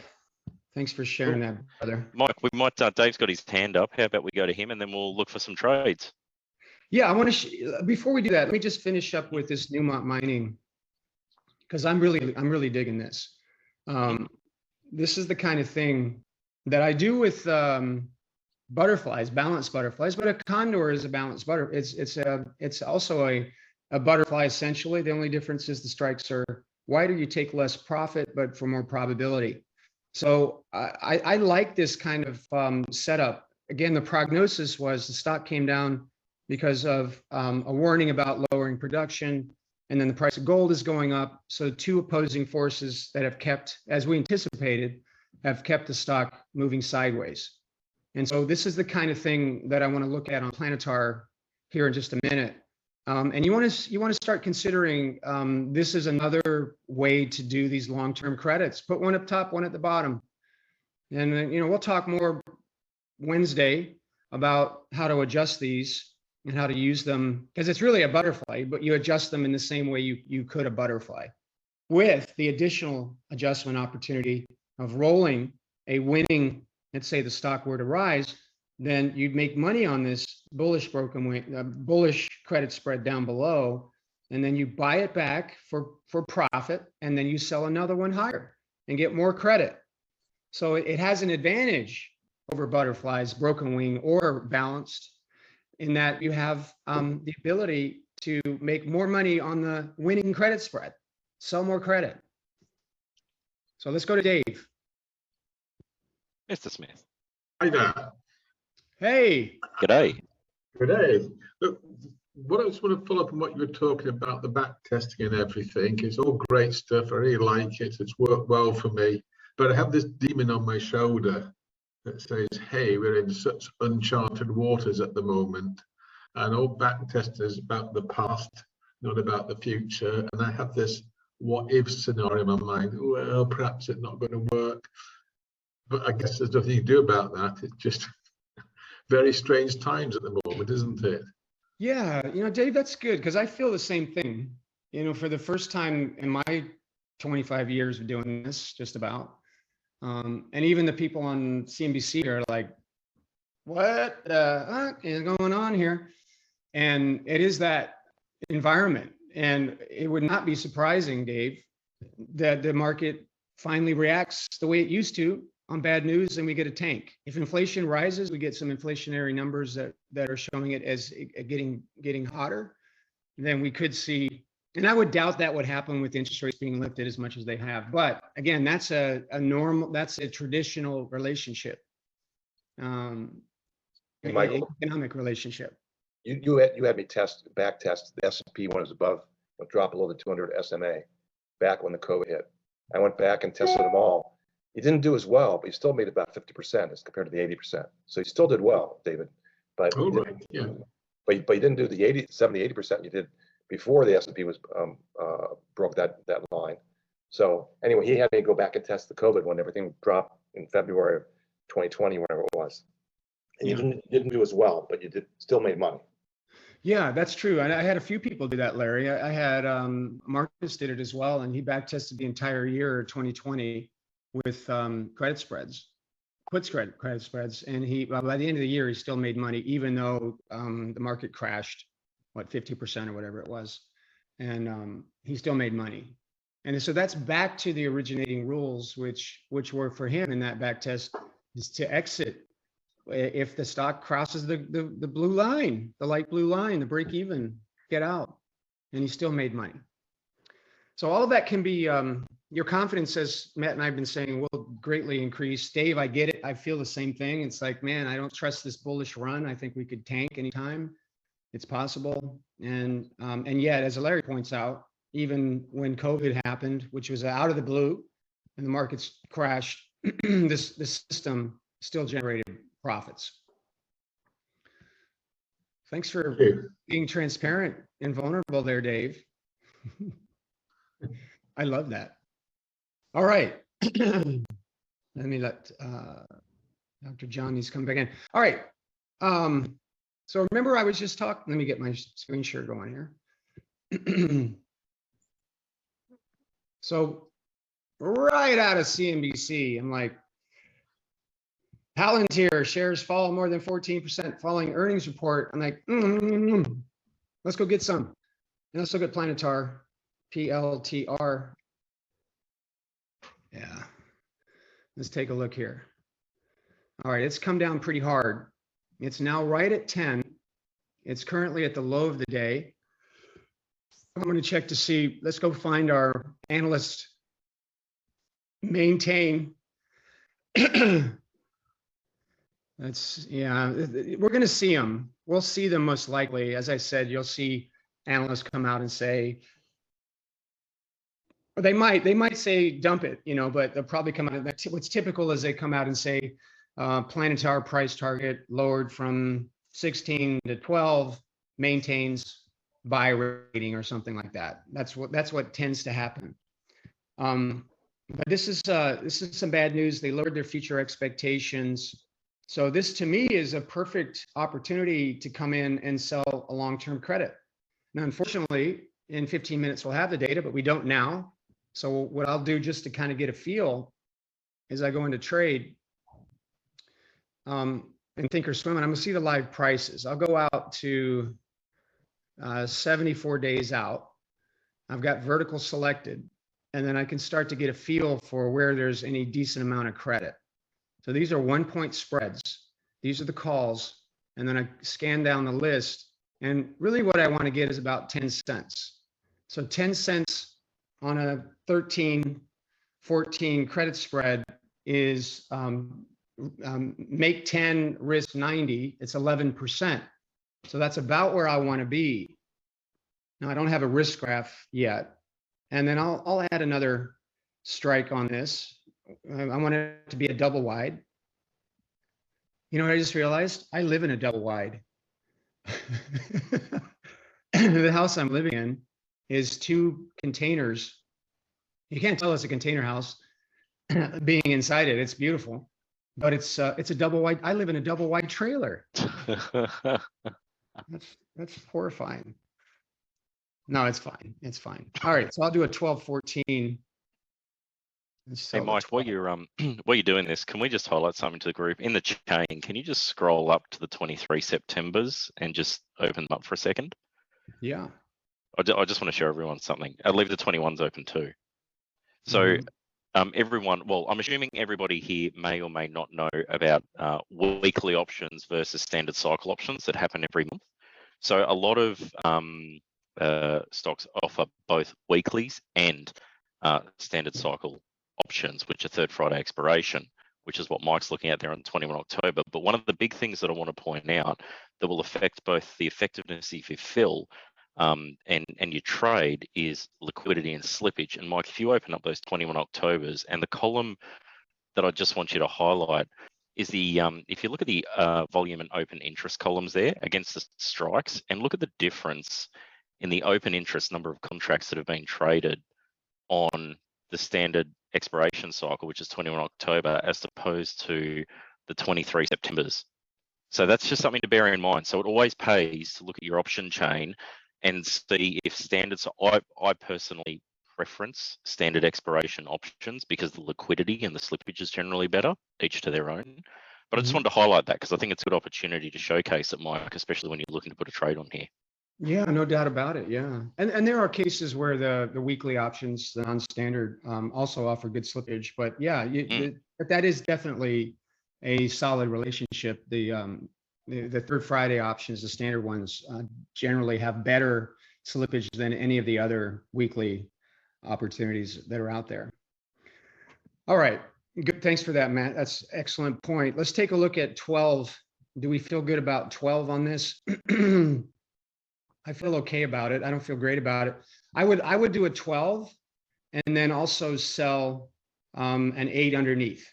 Thanks for sharing that, brother.
Mike, we might, Dave's got his hand up. How about we go to him and then we'll look for some trades?
Yeah, I want to, before we do that, let me just finish up with this Newmont mining, because I'm really digging this. This is the kind of thing that I do with butterflies, balanced butterflies, but a condor is a balanced butterfly. It's also a butterfly essentially. The only difference is the strikes are wider. You take less profit, but for more probability. So I like this kind of setup. Again, the prognosis was the stock came down because of a warning about lowering production, and then the price of gold is going up. So two opposing forces that have kept, as we anticipated, have kept the stock moving sideways. And so this is the kind of thing that I want to look at on Palantir here in just a minute. And you want to start considering this is another way to do these long-term credits. Put one up top, one at the bottom, and we'll talk more Wednesday about how to adjust these and how to use them, because it's really a butterfly, but you adjust them in the same way you could a butterfly, with the additional adjustment opportunity of rolling a winning. Let's say the stock were to rise, then you'd make money on this bullish bullish credit spread down below, and then you buy it back for profit, and then you sell another one higher and get more credit. So it has an advantage over butterflies, broken wing or balanced, in that you have the ability to make more money on the winning credit spread, sell more credit. So let's go to Dave.
Mr. Smith.
Hi there.
Hey.
G'day.
Good day. Look, what I just want to follow up on what you were talking about, the back testing and everything. It's all great stuff. I really like it. It's worked well for me. But I have this demon on my shoulder that says, hey, we're in such uncharted waters at the moment. And all back testing is about the past, not about the future. And I have this what if scenario in my mind. Well, perhaps it's not going to work. But I guess there's nothing you can do about that. It's just very strange times at the moment, isn't it?
Yeah, Dave, that's good, because I feel the same thing. For the first time in my 25 years of doing this, just about, and even the people on CNBC are like, what is going on here? And it is that environment. And it would not be surprising, Dave, that the market finally reacts the way it used to on bad news, and we get a tank. If inflation rises, we get some inflationary numbers that are showing it as getting hotter. Then we could see, and I would doubt that would happen with interest rates being lifted as much as they have. But again, that's a traditional relationship,
Michael,
economic relationship.
You had me back test the S&P when it was above, drop below the 200 SMA back when the COVID hit. I went back and tested them all. He didn't do as well, but he still made about 50% as compared to the 80%. So he still did well, David. But
Oh, right, yeah.
But you didn't do the 70-80% you did before the S&P was broke that line. So anyway, he had me go back and test the COVID when everything dropped in February of 2020, whatever it was. And you didn't do as well, but you still made money.
Yeah, that's true. And I had a few people do that, Larry. I had Marcus did it as well, and he back tested the entire year 2020 with credit spreads, puts credit spreads, and he by the end of the year he still made money, even though the market crashed, 50% or whatever it was, and he still made money. And so that's back to the originating rules, which were for him in that back test, is to exit if the stock crosses the blue line, the light blue line, the break even, get out, and he still made money. So all of that can be, your confidence, as Matt and I have been saying, will greatly increase. Dave, I get it. I feel the same thing. It's like, man, I don't trust this bullish run. I think we could tank anytime. It's possible. And yet, as Larry points out, even when COVID happened, which was out of the blue, and the markets crashed, this system still generated profits. Thanks for being transparent and vulnerable there, Dave. I love that. All right. Let me let Dr. Johnny's come back in. All right. So remember I was just talking, let me get my screen share going here. So right out of CNBC, I'm like, Palantir shares fall more than 14% following earnings report. I'm like, let's go get some. And let's look at Palantir, PLTR. Yeah, let's take a look here. All right, it's come down pretty hard. It's now right at 10. It's currently at the low of the day. I'm going to check to see, let's go find our analyst maintain. That's, yeah, we're going to see them. We'll see them most likely. As I said, you'll see analysts come out and say, or they might say dump it, you know, but they'll probably come out. What's typical is they come out and say Palantir price target lowered from 16 to 12, maintains buy rating or something like that. That's what tends to happen. But this is some bad news. They lowered their future expectations. So this to me is a perfect opportunity to come in and sell a long-term credit. Now, unfortunately, in 15 minutes we'll have the data, but we don't now. So what I'll do just to kind of get a feel is I go into trade and think or swim, and I'm gonna see the live prices. I'll go out to 74 days out. I've got vertical selected, and then I can start to get a feel for where there's any decent amount of credit. So these are 1-point spreads. These are the calls. And then I scan down the list. And really what I want to get is about 10 cents. So 10 cents on a 13, 14 credit spread is make 10, risk 90. It's 11%. So that's about where I want to be. Now I don't have a risk graph yet. And then I'll add another strike on this. I want it to be a double wide. You know what I just realized? I live in a double wide. The house I'm living in is 2 containers. You can't tell it's a container house being inside it. It's beautiful, but it's a double wide. I live in a double wide trailer. That's horrifying. No, it's fine. It's fine. All right, so I'll do a 12-14.
Hey Mike, while you're doing this, can we just highlight something to the group in the chain? Can you just scroll up to the 23 Septembers and just open them up for a second?
Yeah.
I just want to show everyone something. I'll leave the 21s open too. So everyone, well, I'm assuming everybody here may or may not know about weekly options versus standard cycle options that happen every month. So a lot of stocks offer both weeklies and standard cycle options, which are third Friday expiration, which is what Mike's looking at there on 21 October. But one of the big things that I want to point out that will affect both the effectiveness if you fill and your trade is liquidity and slippage. And Mike, if you open up those 21 Octobers, and the column that I just want you to highlight is the, if you look at the volume and open interest columns there against the strikes, and look at the difference in the open interest number of contracts that have been traded on the standard expiration cycle, which is 21 October, as opposed to the 23 Septembers. So that's just something to bear in mind. So it always pays to look at your option chain and see if standards. I personally preference standard expiration options because the liquidity and the slippage is generally better, each to their own. But I just wanted to highlight that because I think it's a good opportunity to showcase it, Mike, especially when you're looking to put a trade on here.
Yeah, no doubt about it. Yeah, and there are cases where the weekly options, the non-standard, also offer good slippage. But yeah, but that is definitely a solid relationship. The third Friday options, the standard ones, generally have better slippage than any of the other weekly opportunities that are out there. All right, good. Thanks for that, Matt. That's an excellent point. Let's take a look at 12. Do we feel good about 12 on this? I feel okay about it. I don't feel great about it. I would do a 12 and then also sell an 8 underneath.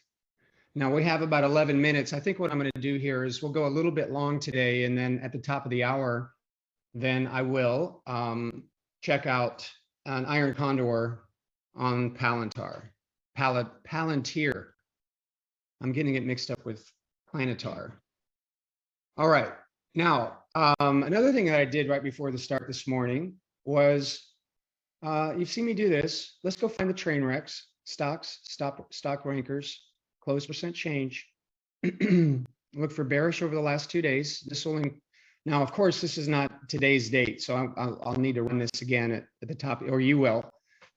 Now we have about 11 minutes. I think what I'm going to do here is we'll go a little bit long today, and then at the top of the hour, then I will check out an iron condor on Palantir. I'm getting it mixed up with Planetar. All right. Now, another thing that I did right before the start this morning was, you've seen me do this. Let's go find the train wrecks, stocks, stock rankers, close percent change. Look for bearish over the last 2 days. This will, now, of course, this is not today's date, so I'll need to run this again at the top, or you will,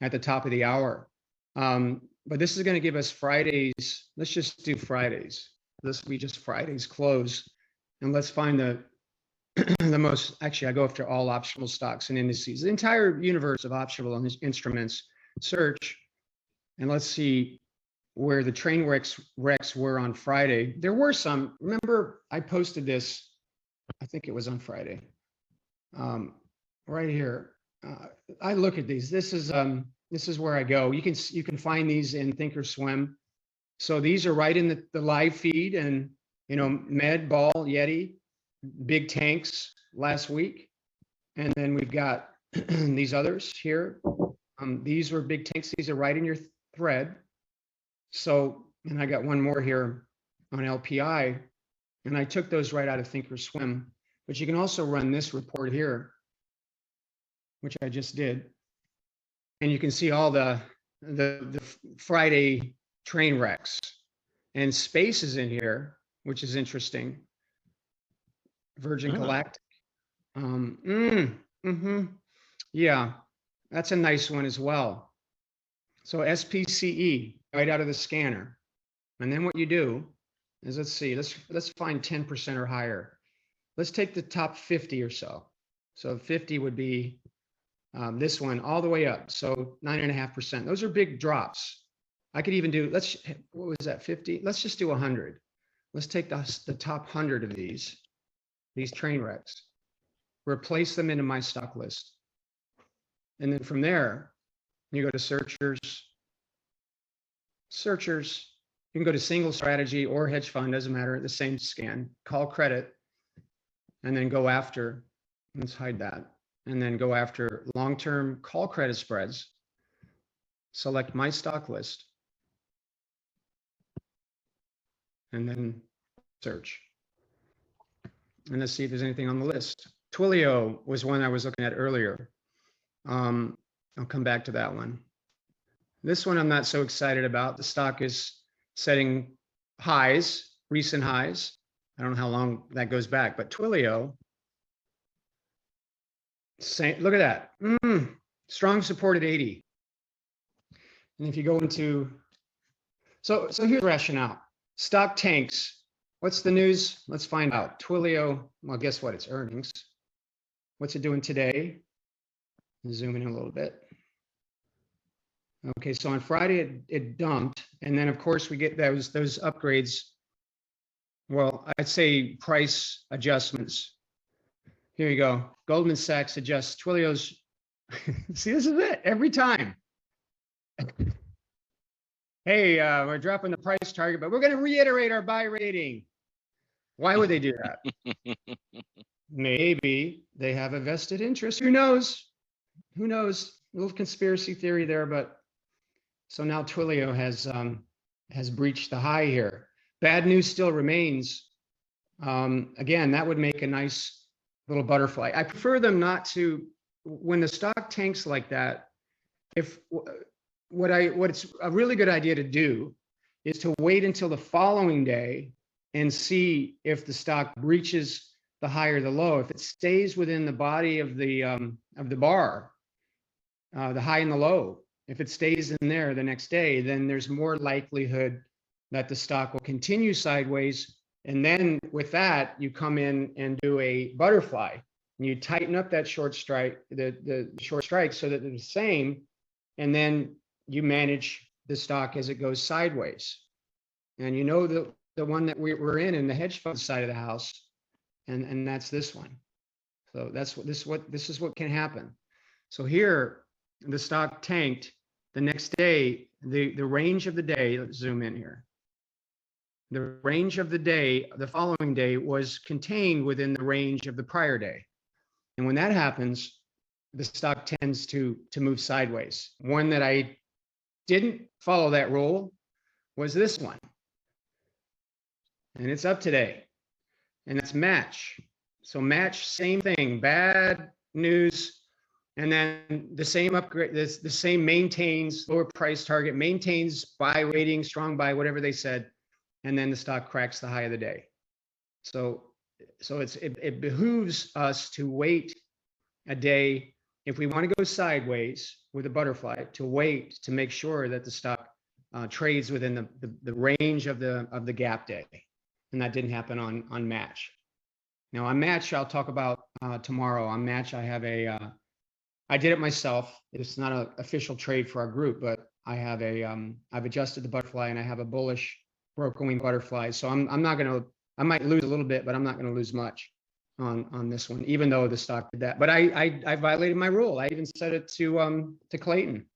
at the top of the hour. But this is going to give us Fridays. Let's just do Fridays. This will be just Fridays close. And let's find the most, actually, I go after all optional stocks and indices, the entire universe of optional instruments, search, and let's see where the train wrecks were on Friday. There were some, remember, I posted this, I think it was on Friday, right here. I look at these. This is where I go. You can find these in Thinkorswim. So these are right in the live feed, and Med, Ball, Yeti, big tanks last week. And then we've got these others here. These were big tanks. These are right in your thread. So, and I got one more here on LPI, and I took those right out of Thinkorswim. But you can also run this report here, which I just did. And you can see all the Friday train wrecks, and space is in here, which is interesting. Virgin Galactic. Yeah, that's a nice one as well. So SPCE right out of the scanner. And then what you do is, let's see, let's find 10% or higher. Let's take the top 50 or so. So 50 would be this one all the way up. So 9.5%. Those are big drops. I could even do, what was that, 50? Let's just do 100. Let's take the top 100 of these train wrecks, replace them into my stock list. And then from there, you go to searchers. You can go to single strategy or hedge fund, doesn't matter, the same scan, call credit, and then go after, let's hide that, and then go after long-term call credit spreads. Select my stock list, and then search. And let's see if there's anything on the list. Twilio was one I was looking at earlier. I'll come back to that one. This one I'm not so excited about. The stock is setting highs, recent highs. I don't know how long that goes back, but Twilio, look at that. Strong support at 80. And if you go into, so here's rationale. Stock tanks. What's the news? Let's find out. Twilio, well, guess what? It's earnings. What's it doing today? Zoom in a little bit. Okay, so on Friday it dumped, and then of course we get those upgrades. Well, I'd say price adjustments. Here you go. Goldman Sachs adjusts Twilio's. See, this is it every time. Hey, we're dropping the price target, but we're going to reiterate our buy rating. Why would they do that? Maybe they have a vested interest. Who knows? Who knows? A little conspiracy theory there, but so now Twilio has breached the high here. Bad news still remains. Again, that would make a nice little butterfly. I prefer them not to, when the stock tanks like that, what's a really good idea to do is to wait until the following day and see if the stock breaches the high or the low. If it stays within the body of the bar, the high and the low, if it stays in there the next day, then there's more likelihood that the stock will continue sideways. And then with that, you come in and do a butterfly, and you tighten up that short strike, the short strike, so that they're the same, and then you manage the stock as it goes sideways. And you know the one that we're in the hedge fund side of the house, and that's this one. So this is what can happen. So here the stock tanked. The next day, the range of the day, let's zoom in here. The range of the day, the following day, was contained within the range of the prior day. And when that happens, the stock tends to move sideways. One that I didn't follow that rule was this one. And it's up today. And it's match. So match, same thing, bad news. And then the same upgrade, the same maintains lower price target, maintains buy rating, strong buy, whatever they said. And then the stock cracks the high of the day. So it behooves us to wait a day if we want to go sideways with a butterfly, to wait to make sure that the stock trades within the range of the gap day. And that didn't happen on match. Now on match, I'll talk about tomorrow. On match, I have I did it myself. It's not an official trade for our group, but I have I've adjusted the butterfly and I have a bullish broken wing butterfly. So I'm not going to, I might lose a little bit, but I'm not going to lose much on this one, even though the stock did that. But I violated my rule. I even said it to Clayton.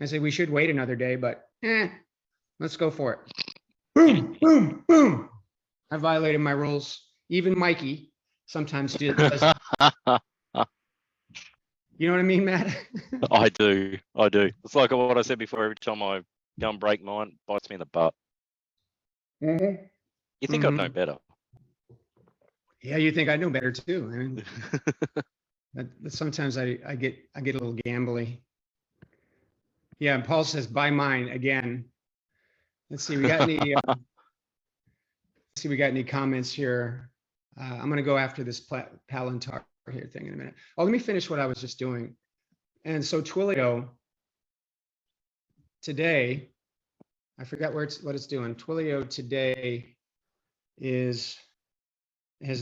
I said we should wait another day, but let's go for it. Boom, boom, boom. I violated my rules. Even Mikey sometimes does. You know what I mean, Matt?
I do. It's like what I said before. Every time I go and break mine, bites me in the butt.
Mm-hmm.
You think I'd know better?
Yeah, you think I know better too. I mean, but sometimes I get a little gambly. Yeah, and Paul says buy mine again. Let's see, we got any? See, we got any comments here? I'm going to go after this Palantir here thing in a minute. Oh, let me finish what I was just doing. And so Twilio today, I forgot what it's doing. Twilio today has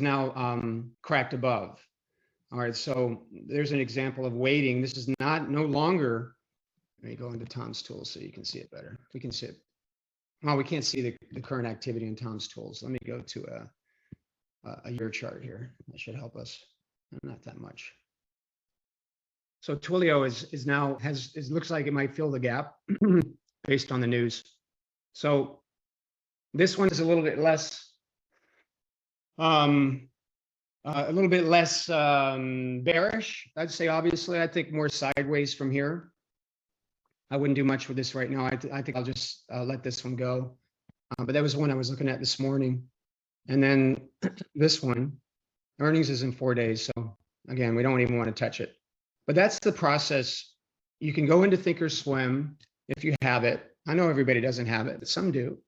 now cracked above. All right, so there's an example of waiting. This is no longer. Let me go into Tom's tools so you can see it better. We can see it. Well, we can't see the current activity in Tom's tools. Let me go to a year chart here. That should help us. Not that much. So Twilio is now looks like it might fill the gap based on the news. So this one is a little bit less bearish. I'd say obviously I think more sideways from here. I wouldn't do much with this right now. I think I'll just let this one go. But that was one I was looking at this morning. And then this one, earnings is in 4 days. So again, we don't even want to touch it. But that's the process. You can go into Thinkorswim if you have it. I know everybody doesn't have it, but some do.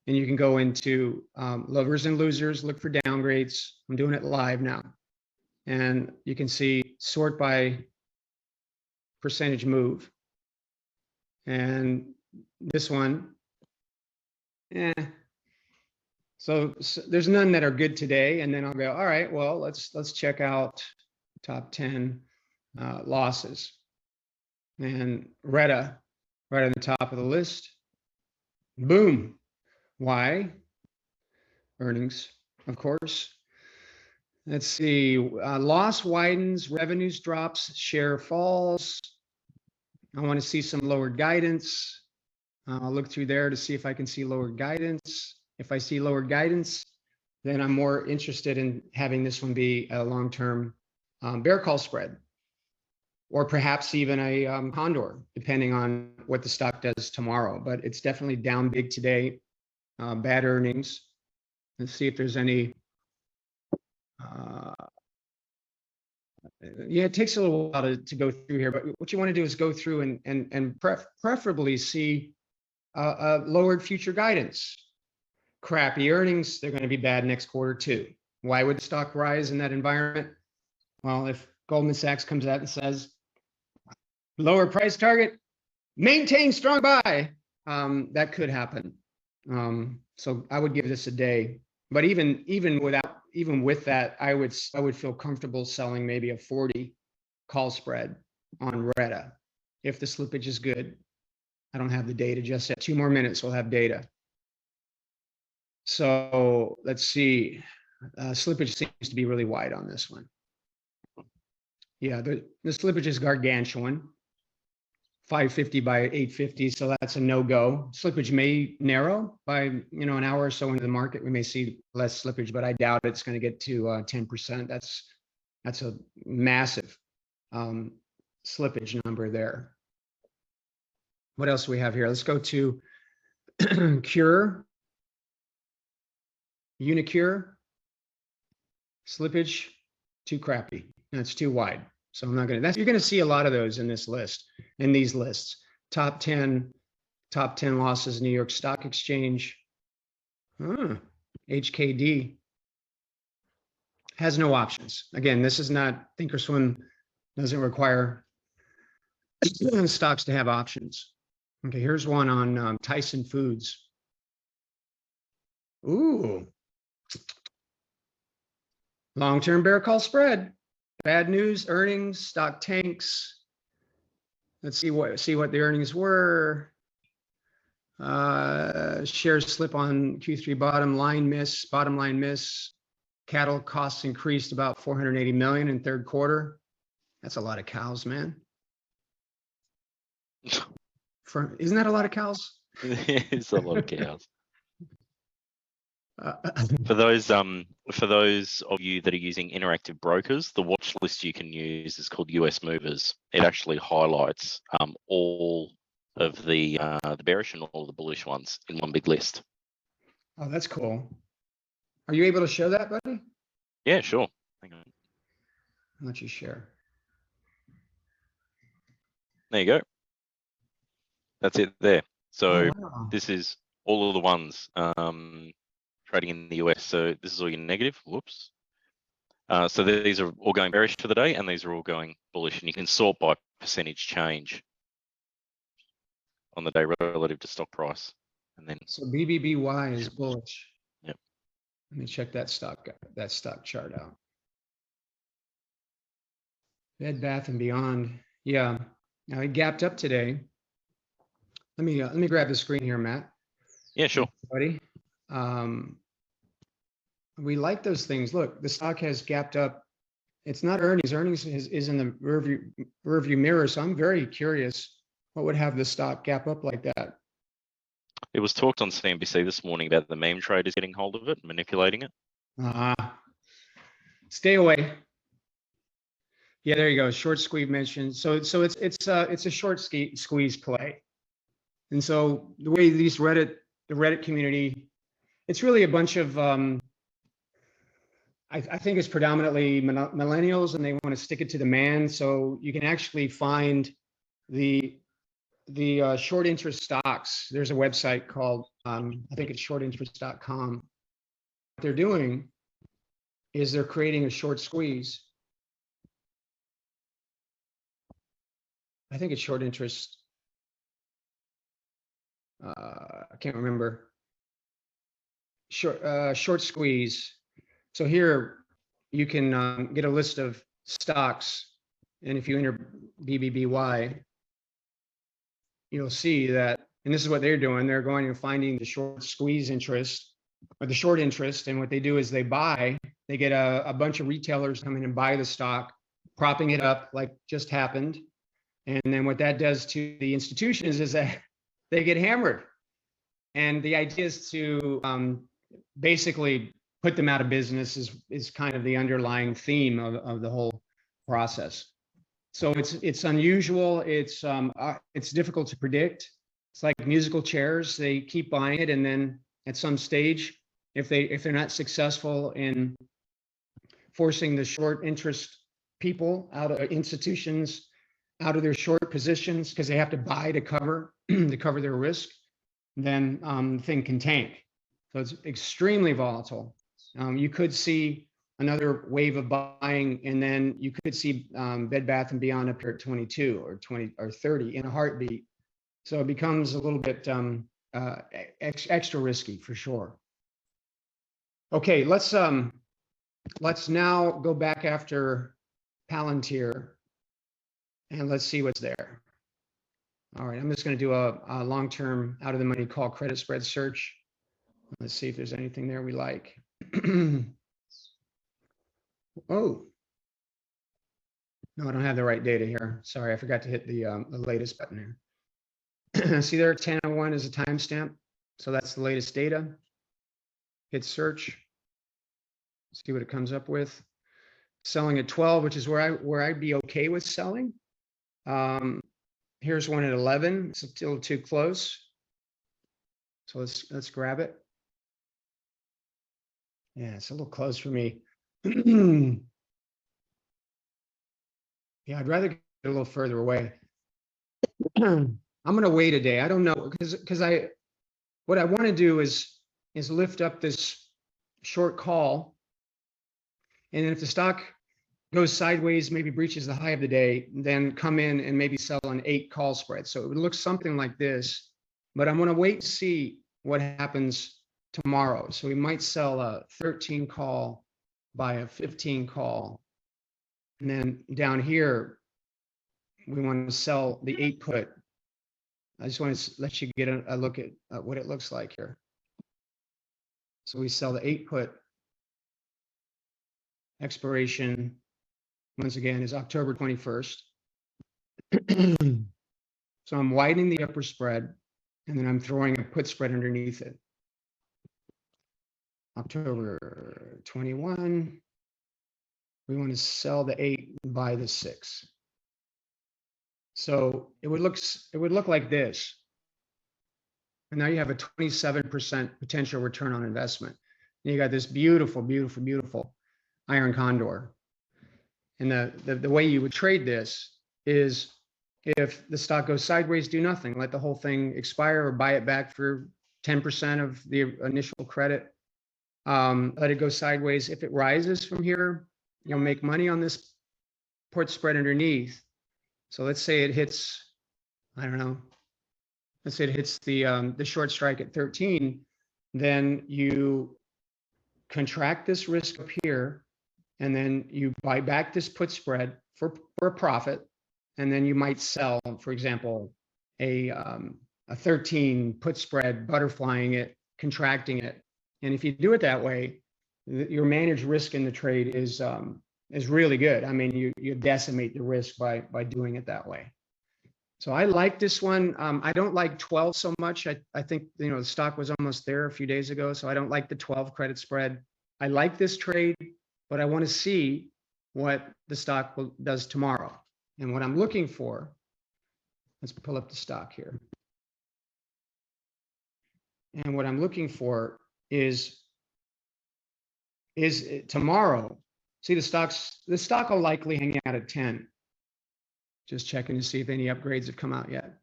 And you can go into lovers and losers, look for downgrades. I'm doing it live now. And you can see sort by percentage move. And this one, so there's none that are good today. And then I'll go, all right, well, let's check out top 10 losses. And Retta, right on the top of the list. Boom. Why? Earnings, of course. Let's see. Loss widens, revenues drops, share falls. I want to see some lowered guidance. I'll look through there to see if I can see lowered guidance. If I see lowered guidance, then I'm more interested in having this one be a long-term bear call spread, or perhaps even a condor, depending on what the stock does tomorrow. But it's definitely down big today. Bad earnings. Let's see if there's any. Yeah, it takes a little while to go through here, but what you want to do is go through and preferably see lowered future guidance. Crappy earnings, they're going to be bad next quarter too. Why would the stock rise in that environment? Well, if Goldman Sachs comes out and says, lower price target, maintain strong buy, that could happen. So I would give this a day. But even with that, I would feel comfortable selling maybe a 40 call spread on Retta if the slippage is good. I don't have the data just yet. 2 more minutes, we'll have data. So let's see. Slippage seems to be really wide on this one. Yeah, the slippage is gargantuan. 550 by 850, so that's a no-go. Slippage may narrow by an hour or so into the market. We may see less slippage, but I doubt it's going to get to 10%. That's a massive slippage number there. What else do we have here? Let's go to Cure, Unicure, slippage, too crappy. That's too wide. So I'm not going to, you're going to see a lot of those in this list, in these lists. Top 10 losses, New York Stock Exchange. HKD has no options. Again, this is not Thinkorswim, doesn't require stocks to have options. Okay, here's one on Tyson Foods. Ooh. Long-term bear call spread. Bad news, earnings, stock tanks. Let's see what the earnings were. Shares slip on Q3 bottom line miss. Cattle costs increased about 480 million in third quarter. That's a lot of cows, man. Isn't that a lot of cows?
It's a lot of cows. For those of you that are using interactive brokers, the watch list you can use is called US Movers. It actually highlights all of the bearish and all the bullish ones in one big list.
Oh, that's cool. Are you able to show that, buddy?
Yeah, sure. Hang on.
I'll let you share.
There you go. That's it there. So
wow.
This is all of the ones trading in the US. So this is all your negative. Whoops. So these are all going bearish for the day, and these are all going bullish. And you can sort by percentage change on the day relative to stock price. And then
so BBBY is bullish.
Yep.
Let me check that stock chart out. Bed Bath and Beyond. Yeah. Now it gapped up today. Let me grab the screen here, Matt.
Yeah, sure.
Buddy. We like those things. Look, the stock has gapped up. It's not earnings. Earnings is in the rearview mirror. So I'm very curious what would have the stock gap up like that.
It was talked on CNBC this morning about the meme traders getting hold of it, manipulating it.
Stay away. Yeah, there you go. Short squeeze mentioned. So it's a short squeeze play. And so the way the Reddit community, it's really a bunch of I think it's predominantly millennials, and they want to stick it to the man. So you can actually find the short interest stocks. There's a website called I think it's shortinterest.com. What they're doing is they're creating a short squeeze. I think it's short interest. I can't remember. Short squeeze. So here you can get a list of stocks, and if you enter BBBY, you'll see that, and this is what they're doing. They're going and finding the short squeeze interest or the short interest, and what they do is they get a bunch of retailers come in and buy the stock, propping it up like just happened. And then what that does to the institutions is that they get hammered. And the idea is to basically put them out of business is kind of the underlying theme of the whole process. So it's unusual. It's difficult to predict. It's like musical chairs. They keep buying it, and then at some stage, if they're not successful in forcing the short interest people out of institutions out of their short positions because they have to buy to cover their risk, then the thing can tank. So it's extremely volatile. You could see another wave of buying, and then you could see Bed Bath and Beyond up here at 22 or 20 or 30 in a heartbeat. So it becomes a little bit extra risky for sure. Okay, let's now go back after Palantir, and let's see what's there. All right, I'm just going to do a long-term out of the money call credit spread search. Let's see if there's anything there we like. Oh, no, I don't have the right data here. Sorry, I forgot to hit the latest button here. See there, 10:01 is a timestamp. So that's the latest data. Hit search. See what it comes up with. Selling at 12, which is where I'd be okay with selling. Here's one at 11. It's still too close. So let's grab it. Yeah, it's a little close for me. Yeah, I'd rather get a little further away. I'm going to wait a day. I don't know because what I want to do is lift up this short call, and then if the stock goes sideways, maybe breaches the high of the day, then come in and maybe sell an 8 call spread. So it would look something like this, but I'm going to wait and see what happens tomorrow. So we might sell a 13 call, buy a 15 call, and then down here we want to sell the 8 put. I just want to let you get a look at what it looks like here. So we sell the 8 put. Expiration, once again, is October 21st. So I'm widening the upper spread, and then I'm throwing a put spread underneath it. October 21, we want to sell the 8 and buy the 6. So it would look like this. And now you have a 27% potential return on investment. And you got this beautiful, beautiful, beautiful iron condor. And the way you would trade this is if the stock goes sideways, do nothing. Let the whole thing expire or buy it back for 10% of the initial credit. Let it go sideways. If it rises from here, you'll make money on this put spread underneath. So let's say it hits, I don't know, let's say it hits the short strike at 13, then you contract this risk up here, and then you buy back this put spread for a profit, and then you might sell, for example, a 13 put spread, butterflying it, contracting it. And if you do it that way, your managed risk in the trade is really good. I mean, you decimate the risk by doing it that way. So I like this one. I don't like 12 so much. I think, the stock was almost there a few days ago, so I don't like the 12 credit spread. I like this trade, but I want to see what the stock does tomorrow. And what I'm looking for, let's pull up the stock here. And what I'm looking for is tomorrow. See, the stock will likely hang out at 10. Just checking to see if any upgrades have come out yet.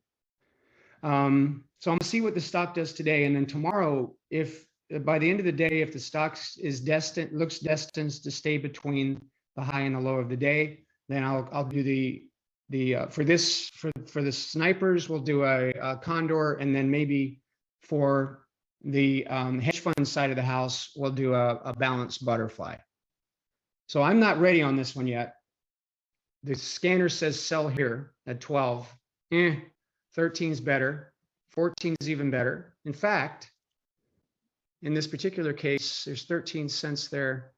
So I'm gonna see what the stock does today, and then tomorrow, if by the end of the day, if the stock looks destined to stay between the high and the low of the day, then I'll do for the snipers, we'll do a condor, and then maybe for the hedge fund side of the house, we'll do a balanced butterfly. So I'm not ready on this one yet. The scanner says sell here at 12. 13 is better. 14 is even better. In fact, in this particular case, there's 13 cents there.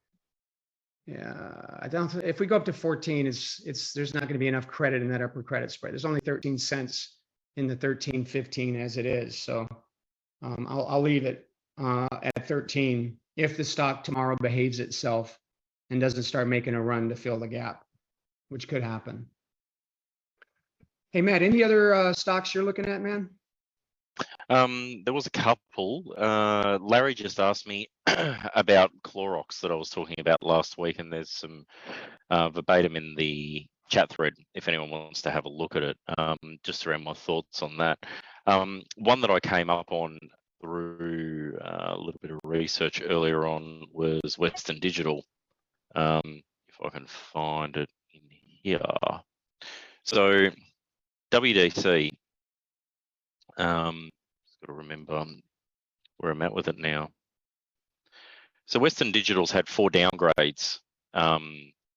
Yeah, if we go up to 14, there's not going to be enough credit in that upper credit spread. There's only 13 cents in the 13.15 as it is. So I'll leave it at 13 if the stock tomorrow behaves itself and doesn't start making a run to fill the gap, which could happen. Hey, Matt, any other stocks you're looking at, man?
There was a couple. Larry just asked me about Clorox that I was talking about last week, and there's some verbatim in the chat thread if anyone wants to have a look at it, just around my thoughts on that. One that I came up on through a little bit of research earlier on was Western Digital. If I can find it in here. So WDC, just got to remember where I'm at with it now. So Western Digital's had 4 downgrades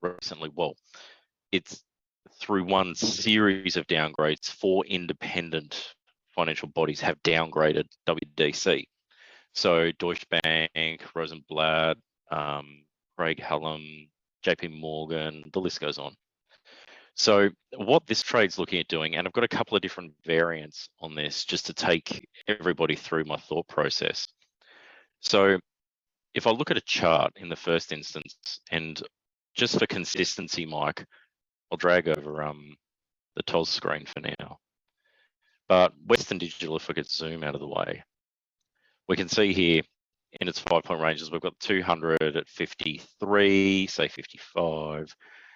recently. Well, it's through one series of downgrades, 4 independent financial bodies have downgraded WDC. So Deutsche Bank, Rosenblatt, Craig-Hallum, JP Morgan, the list goes on. So what this trade's looking at doing, and I've got a couple of different variants on this just to take everybody through my thought process. So if I look at a chart in the first instance, and just for consistency, Mike, I'll drag over the TOS screen for now. But Western Digital, if we could zoom out of the way, we can see here in its 5-point ranges, we've got 200 at 53, say 55,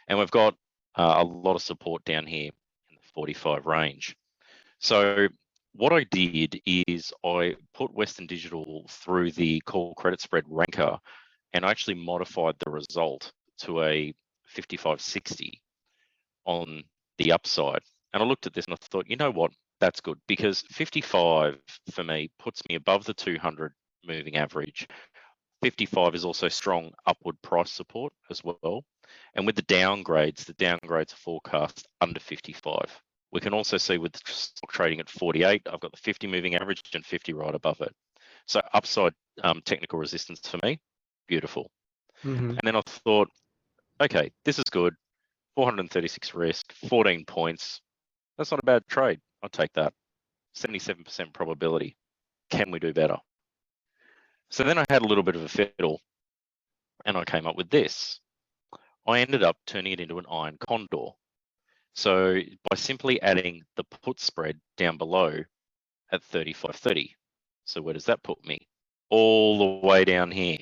and we've got a lot of support down here in the 45 range. So what I did is I put Western Digital through the call credit spread ranker, and I actually modified the result to a 55.60 on the upside. And I looked at this and I thought, you know what, that's good, because 55 for me puts me above the 200 moving average. 55 is also strong upward price support as well. And with the downgrades are forecast under 55. We can also see with the stock trading at 48, I've got the 50 moving average and 50 right above it. So upside technical resistance for me, beautiful. And then I thought, okay, this is good. 436 risk, 14 points. That's not a bad trade. I'll take that. 77% probability. Can we do better? So then I had a little bit of a fiddle and I came up with this. I ended up turning it into an iron condor. So by simply adding the put spread down below at 35.30. So where does that put me? All the way down here.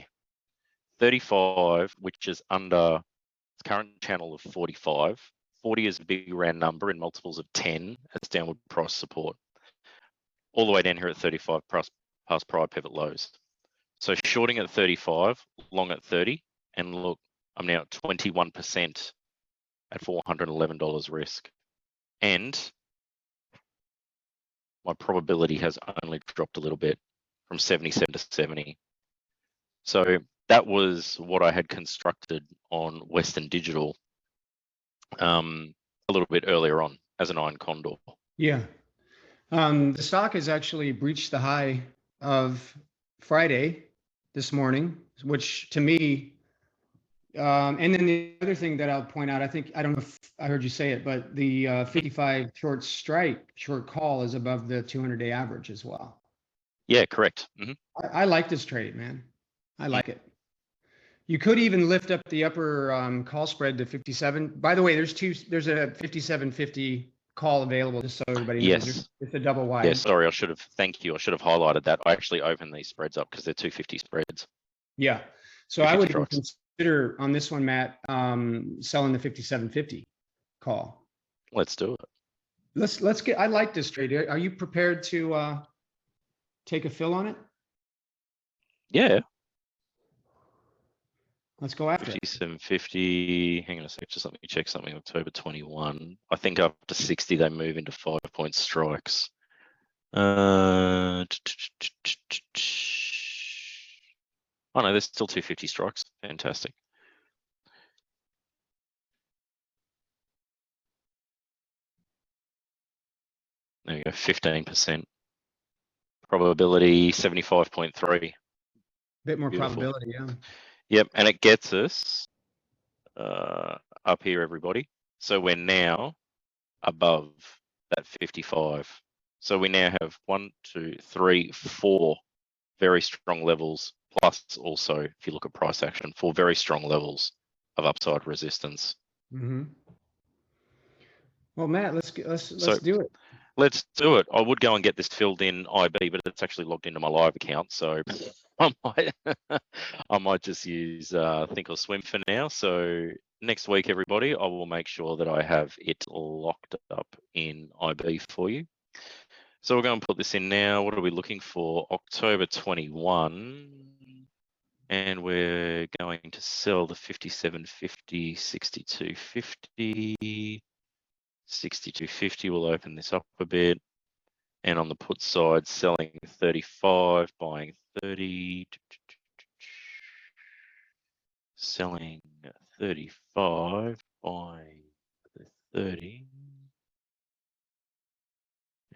35, which is under its current channel of 45. 40 is a big round number in multiples of 10 as downward price support. All the way down here at 35 past prior pivot lows. So shorting at 35, long at 30, and look, I'm now at 21% at $411 risk. And my probability has only dropped a little bit from 77 to 70. So that was what I had constructed on Western Digital a little bit earlier on as an iron condor.
Yeah. The stock has actually breached the high of Friday this morning, which to me, and then the other thing that I'll point out, I don't know if I heard you say it, but the 55 short call is above the 200-day average as well.
Yeah, correct.
I like this trade, man. I like it. You could even lift up the upper call spread to 57. By the way, there's a 57.50 call available, just so everybody knows.
Yes.
It's a double wide.
Yeah, sorry, thank you. I should have highlighted that. I actually opened these spreads up because they're 250 spreads.
Yeah. So I would consider on this one, Matt, selling the 57.50 call.
Let's do it.
Let's get, I like this trade. Are you prepared to take a fill on it?
Yeah.
Let's go after it.
57.50. Hang on a sec. Just let me check something. October 21. I think up to 60, they move into 5-point strikes. Oh no, there's still 250 strikes. Fantastic. There you go. 15%. Probability 75.3.
Bit more
Beautiful.
probability, yeah.
Yep, and it gets us up here, everybody. So we're now above that 55. So we now have 1, 2, 3, 4 very strong levels, plus also, if you look at price action, 4 very strong levels of upside resistance.
Well, Matt, let's do it.
Let's do it. I would go and get this filled in IB, but it's actually logged into my live account, so I might just use Think or Swim for now. So next week, everybody, I will make sure that I have it locked up in IB for you. So we're going to put this in now. What are we looking for? October 21. And we're going to sell the 57.50, 62.50. 62.50, we'll open this up a bit. And on the put side, selling 35, buying 30. Selling 35, buying the 30.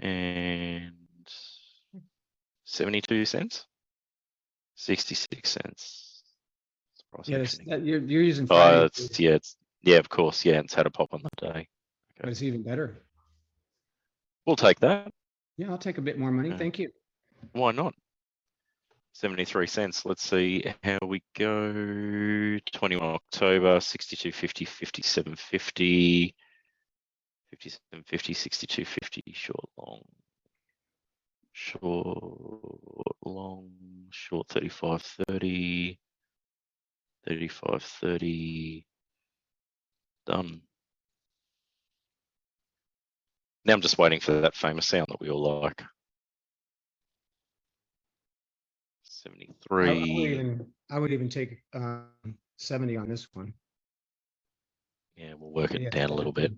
And 72 cents. 66 cents.
Yes, you're using
Friday. Yeah, of course. Yeah, it's had a pop on the day. Okay.
But it's even better.
We'll take that.
Yeah, I'll take a bit more money. Thank you.
Why not? 73 cents. Let's see how we go. 21 October, 62.50, 57.50, 57.50, 62.50, short, long. short, long, short 35.30, 35.30, done. Now I'm just waiting for that famous sound that we all like. 73.
I would even take 70 on this one.
Yeah, we'll work it
Yeah.
down a little bit.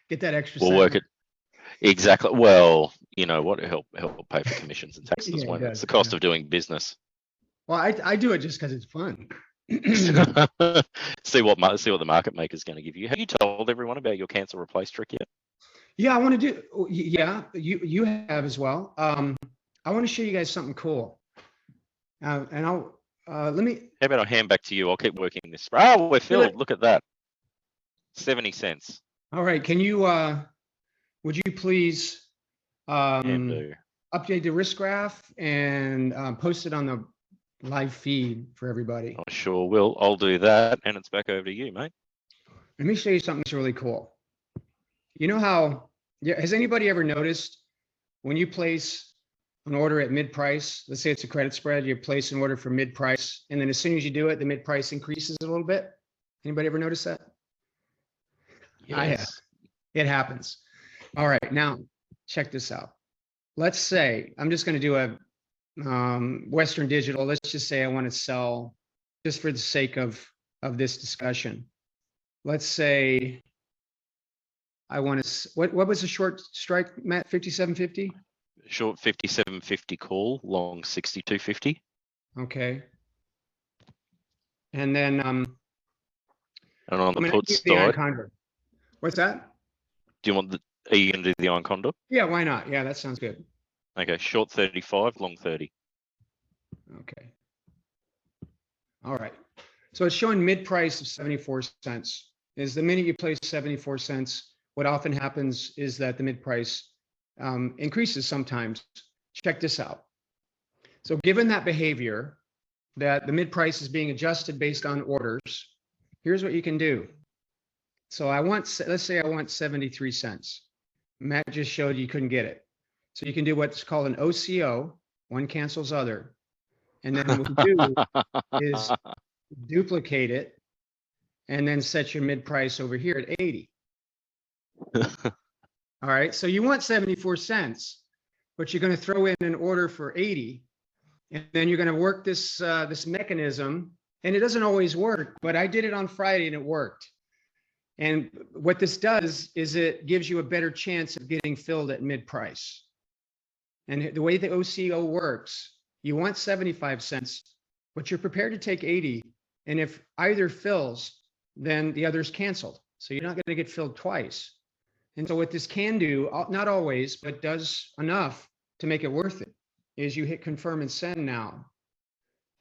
Get that extra.
We'll work it. Exactly. Well, you know what? Help pay for commissions and taxes.
Yeah,
Won't
it
it?
does,
It's the cost
yeah.
of doing business.
Well, I do it just because it's fun.
see what the market maker is going to give you. Have you told everyone about your cancel replace trick yet?
Yeah, I want to do. Yeah, you have as well. I want to show you guys something cool. And I'll let me.
How about I hand back to you? I'll keep working this. Oh, we're filled. Look at that. 70 cents.
All right. Can you? Would you please update the risk graph and post it on the live feed for everybody?
I sure will. I'll do that, and it's back over to you, mate.
Let me show you something that's really cool. You know how? Yeah. Has anybody ever noticed when you place an order at mid price? Let's say it's a credit spread. You place an order for mid price, and then as soon as you do it, the mid price increases a little bit. Anybody ever notice that?
Yes.
I have. It happens. All right, now check this out. Let's say I'm just going to do a Western Digital. Let's just say I want to sell, just for the sake of this discussion. Let's say I want to. What was the short strike, Matt? 57.50.
Short 57.50 call, long 62.50.
Okay. And then
and on the put
the iron
side,
condor. What's that?
do you want the? Are you going to do the iron condor?
Yeah, why not? Yeah, that sounds good.
Okay, short 35, long 30.
Okay. All right. So it's showing mid price of 74 cents. Is the minute you place 74 cents, what often happens is that the mid price increases sometimes. Check this out. So given that behavior, that the mid price is being adjusted based on orders, here's what you can do. So let's say I want 73 cents. Matt just showed you couldn't get it. So you can do what's called an OCO, one cancels other. And then what you do is duplicate it and then set your mid price over here at 80. All right, so you want 74 cents, but you're going to throw in an order for 80, and then you're going to work this this mechanism, and it doesn't always work, but I did it on Friday and it worked. And what this does is it gives you a better chance of getting filled at mid price. And the way the OCO works, you want 75 cents, but you're prepared to take 80. And if either fills, then the other's canceled. So you're not going to get filled twice. And so what this can do, not always, but does enough to make it worth it, is you hit confirm and send now.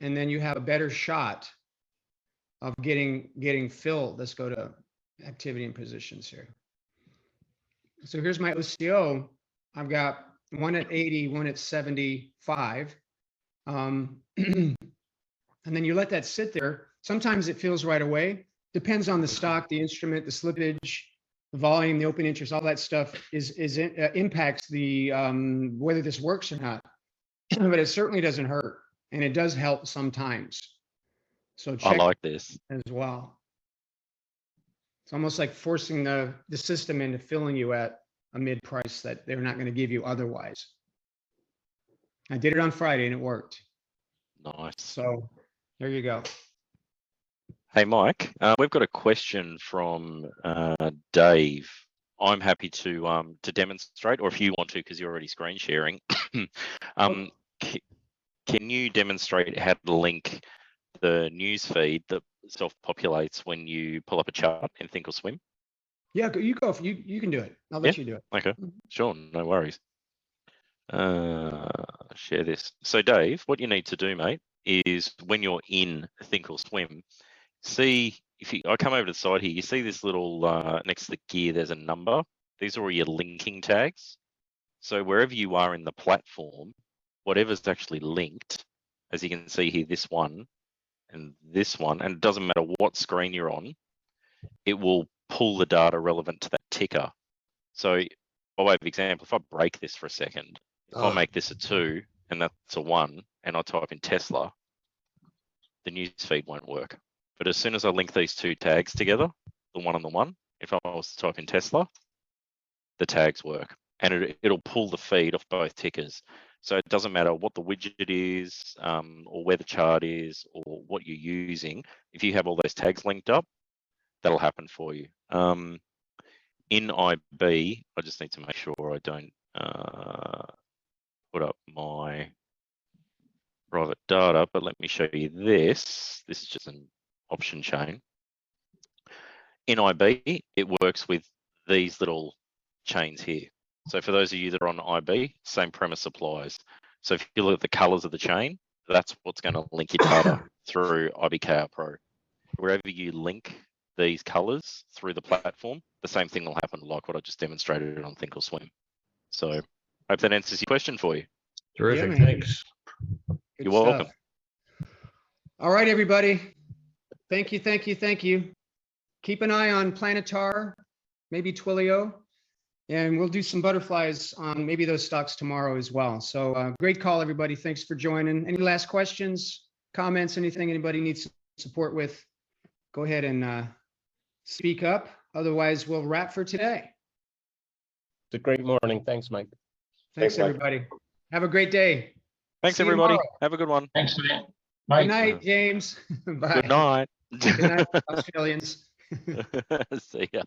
And then you have a better shot of getting filled. Let's go to activity and positions here. So here's my OCO. I've got one at 80, one at 75. And then you let that sit there. Sometimes it fills right away. Depends on the stock, the instrument, the slippage, the volume, the open interest, all that stuff impacts the whether this works or not. But it certainly doesn't hurt, and it does help sometimes. So check
I like this
as well. It's almost like forcing the system into filling you at a mid price that they're not going to give you otherwise. I did it on Friday and it worked.
Nice.
So there you go.
Hey, Mike, we've got a question from Dave. I'm happy to demonstrate, or if you want to, because you're already screen sharing. Can you demonstrate how to link the news feed that self-populates when you pull up a chart in Thinkorswim?
Yeah, you go. You can do it. I'll let you do it.
Okay, sure, no worries. Share this. So, Dave, what you need to do, mate, is when you're in Thinkorswim, see if I come over to the side here, you see this little next to the gear, there's a number. These are all your linking tags. So wherever you are in the platform, whatever's actually linked, as you can see here, this one, and it doesn't matter what screen you're on, it will pull the data relevant to that ticker. So by way of example, if I break this for a second, If I make this a 2 and that's a 1 and I type in Tesla, the news feed won't work. But as soon as I link these two tags together, the 1 and the 1, if I was to type in Tesla, the tags work, and it'll pull the feed off both tickers. So it doesn't matter what the widget is, or where the chart is, or what you're using. If you have all those tags linked up, that'll happen for you. In IB, I just need to make sure I don't put up my private data, but let me show you this. This is just an option chain. In IB, it works with these little chains here. So for those of you that are on IB, same premise applies. So if you look at the colors of the chain, that's what's going to link your data through IBKR Pro. Wherever you link these colors through the platform, the same thing will happen, like what I just demonstrated on Think or Swim. So hope that answers your question for you.
Terrific,
Yeah,
thanks.
Good
You're
stuff.
welcome.
All right, everybody. Thank you, thank you, thank you. Keep an eye on Planetar, maybe Twilio, and we'll do some butterflies on maybe those stocks tomorrow as well. So great call, everybody. Thanks for joining. Any last questions, comments, anything anybody needs support with? Go ahead and speak up. Otherwise, we'll wrap for today.
It's a great morning. Thanks, Mike.
Thanks,
Thanks, Mike.
everybody. Have a great day.
Thanks,
See you
everybody.
tomorrow.
Have a good one.
Thanks, man.
Good night, James. Bye.
Good night.
Good night, Australians.
See ya.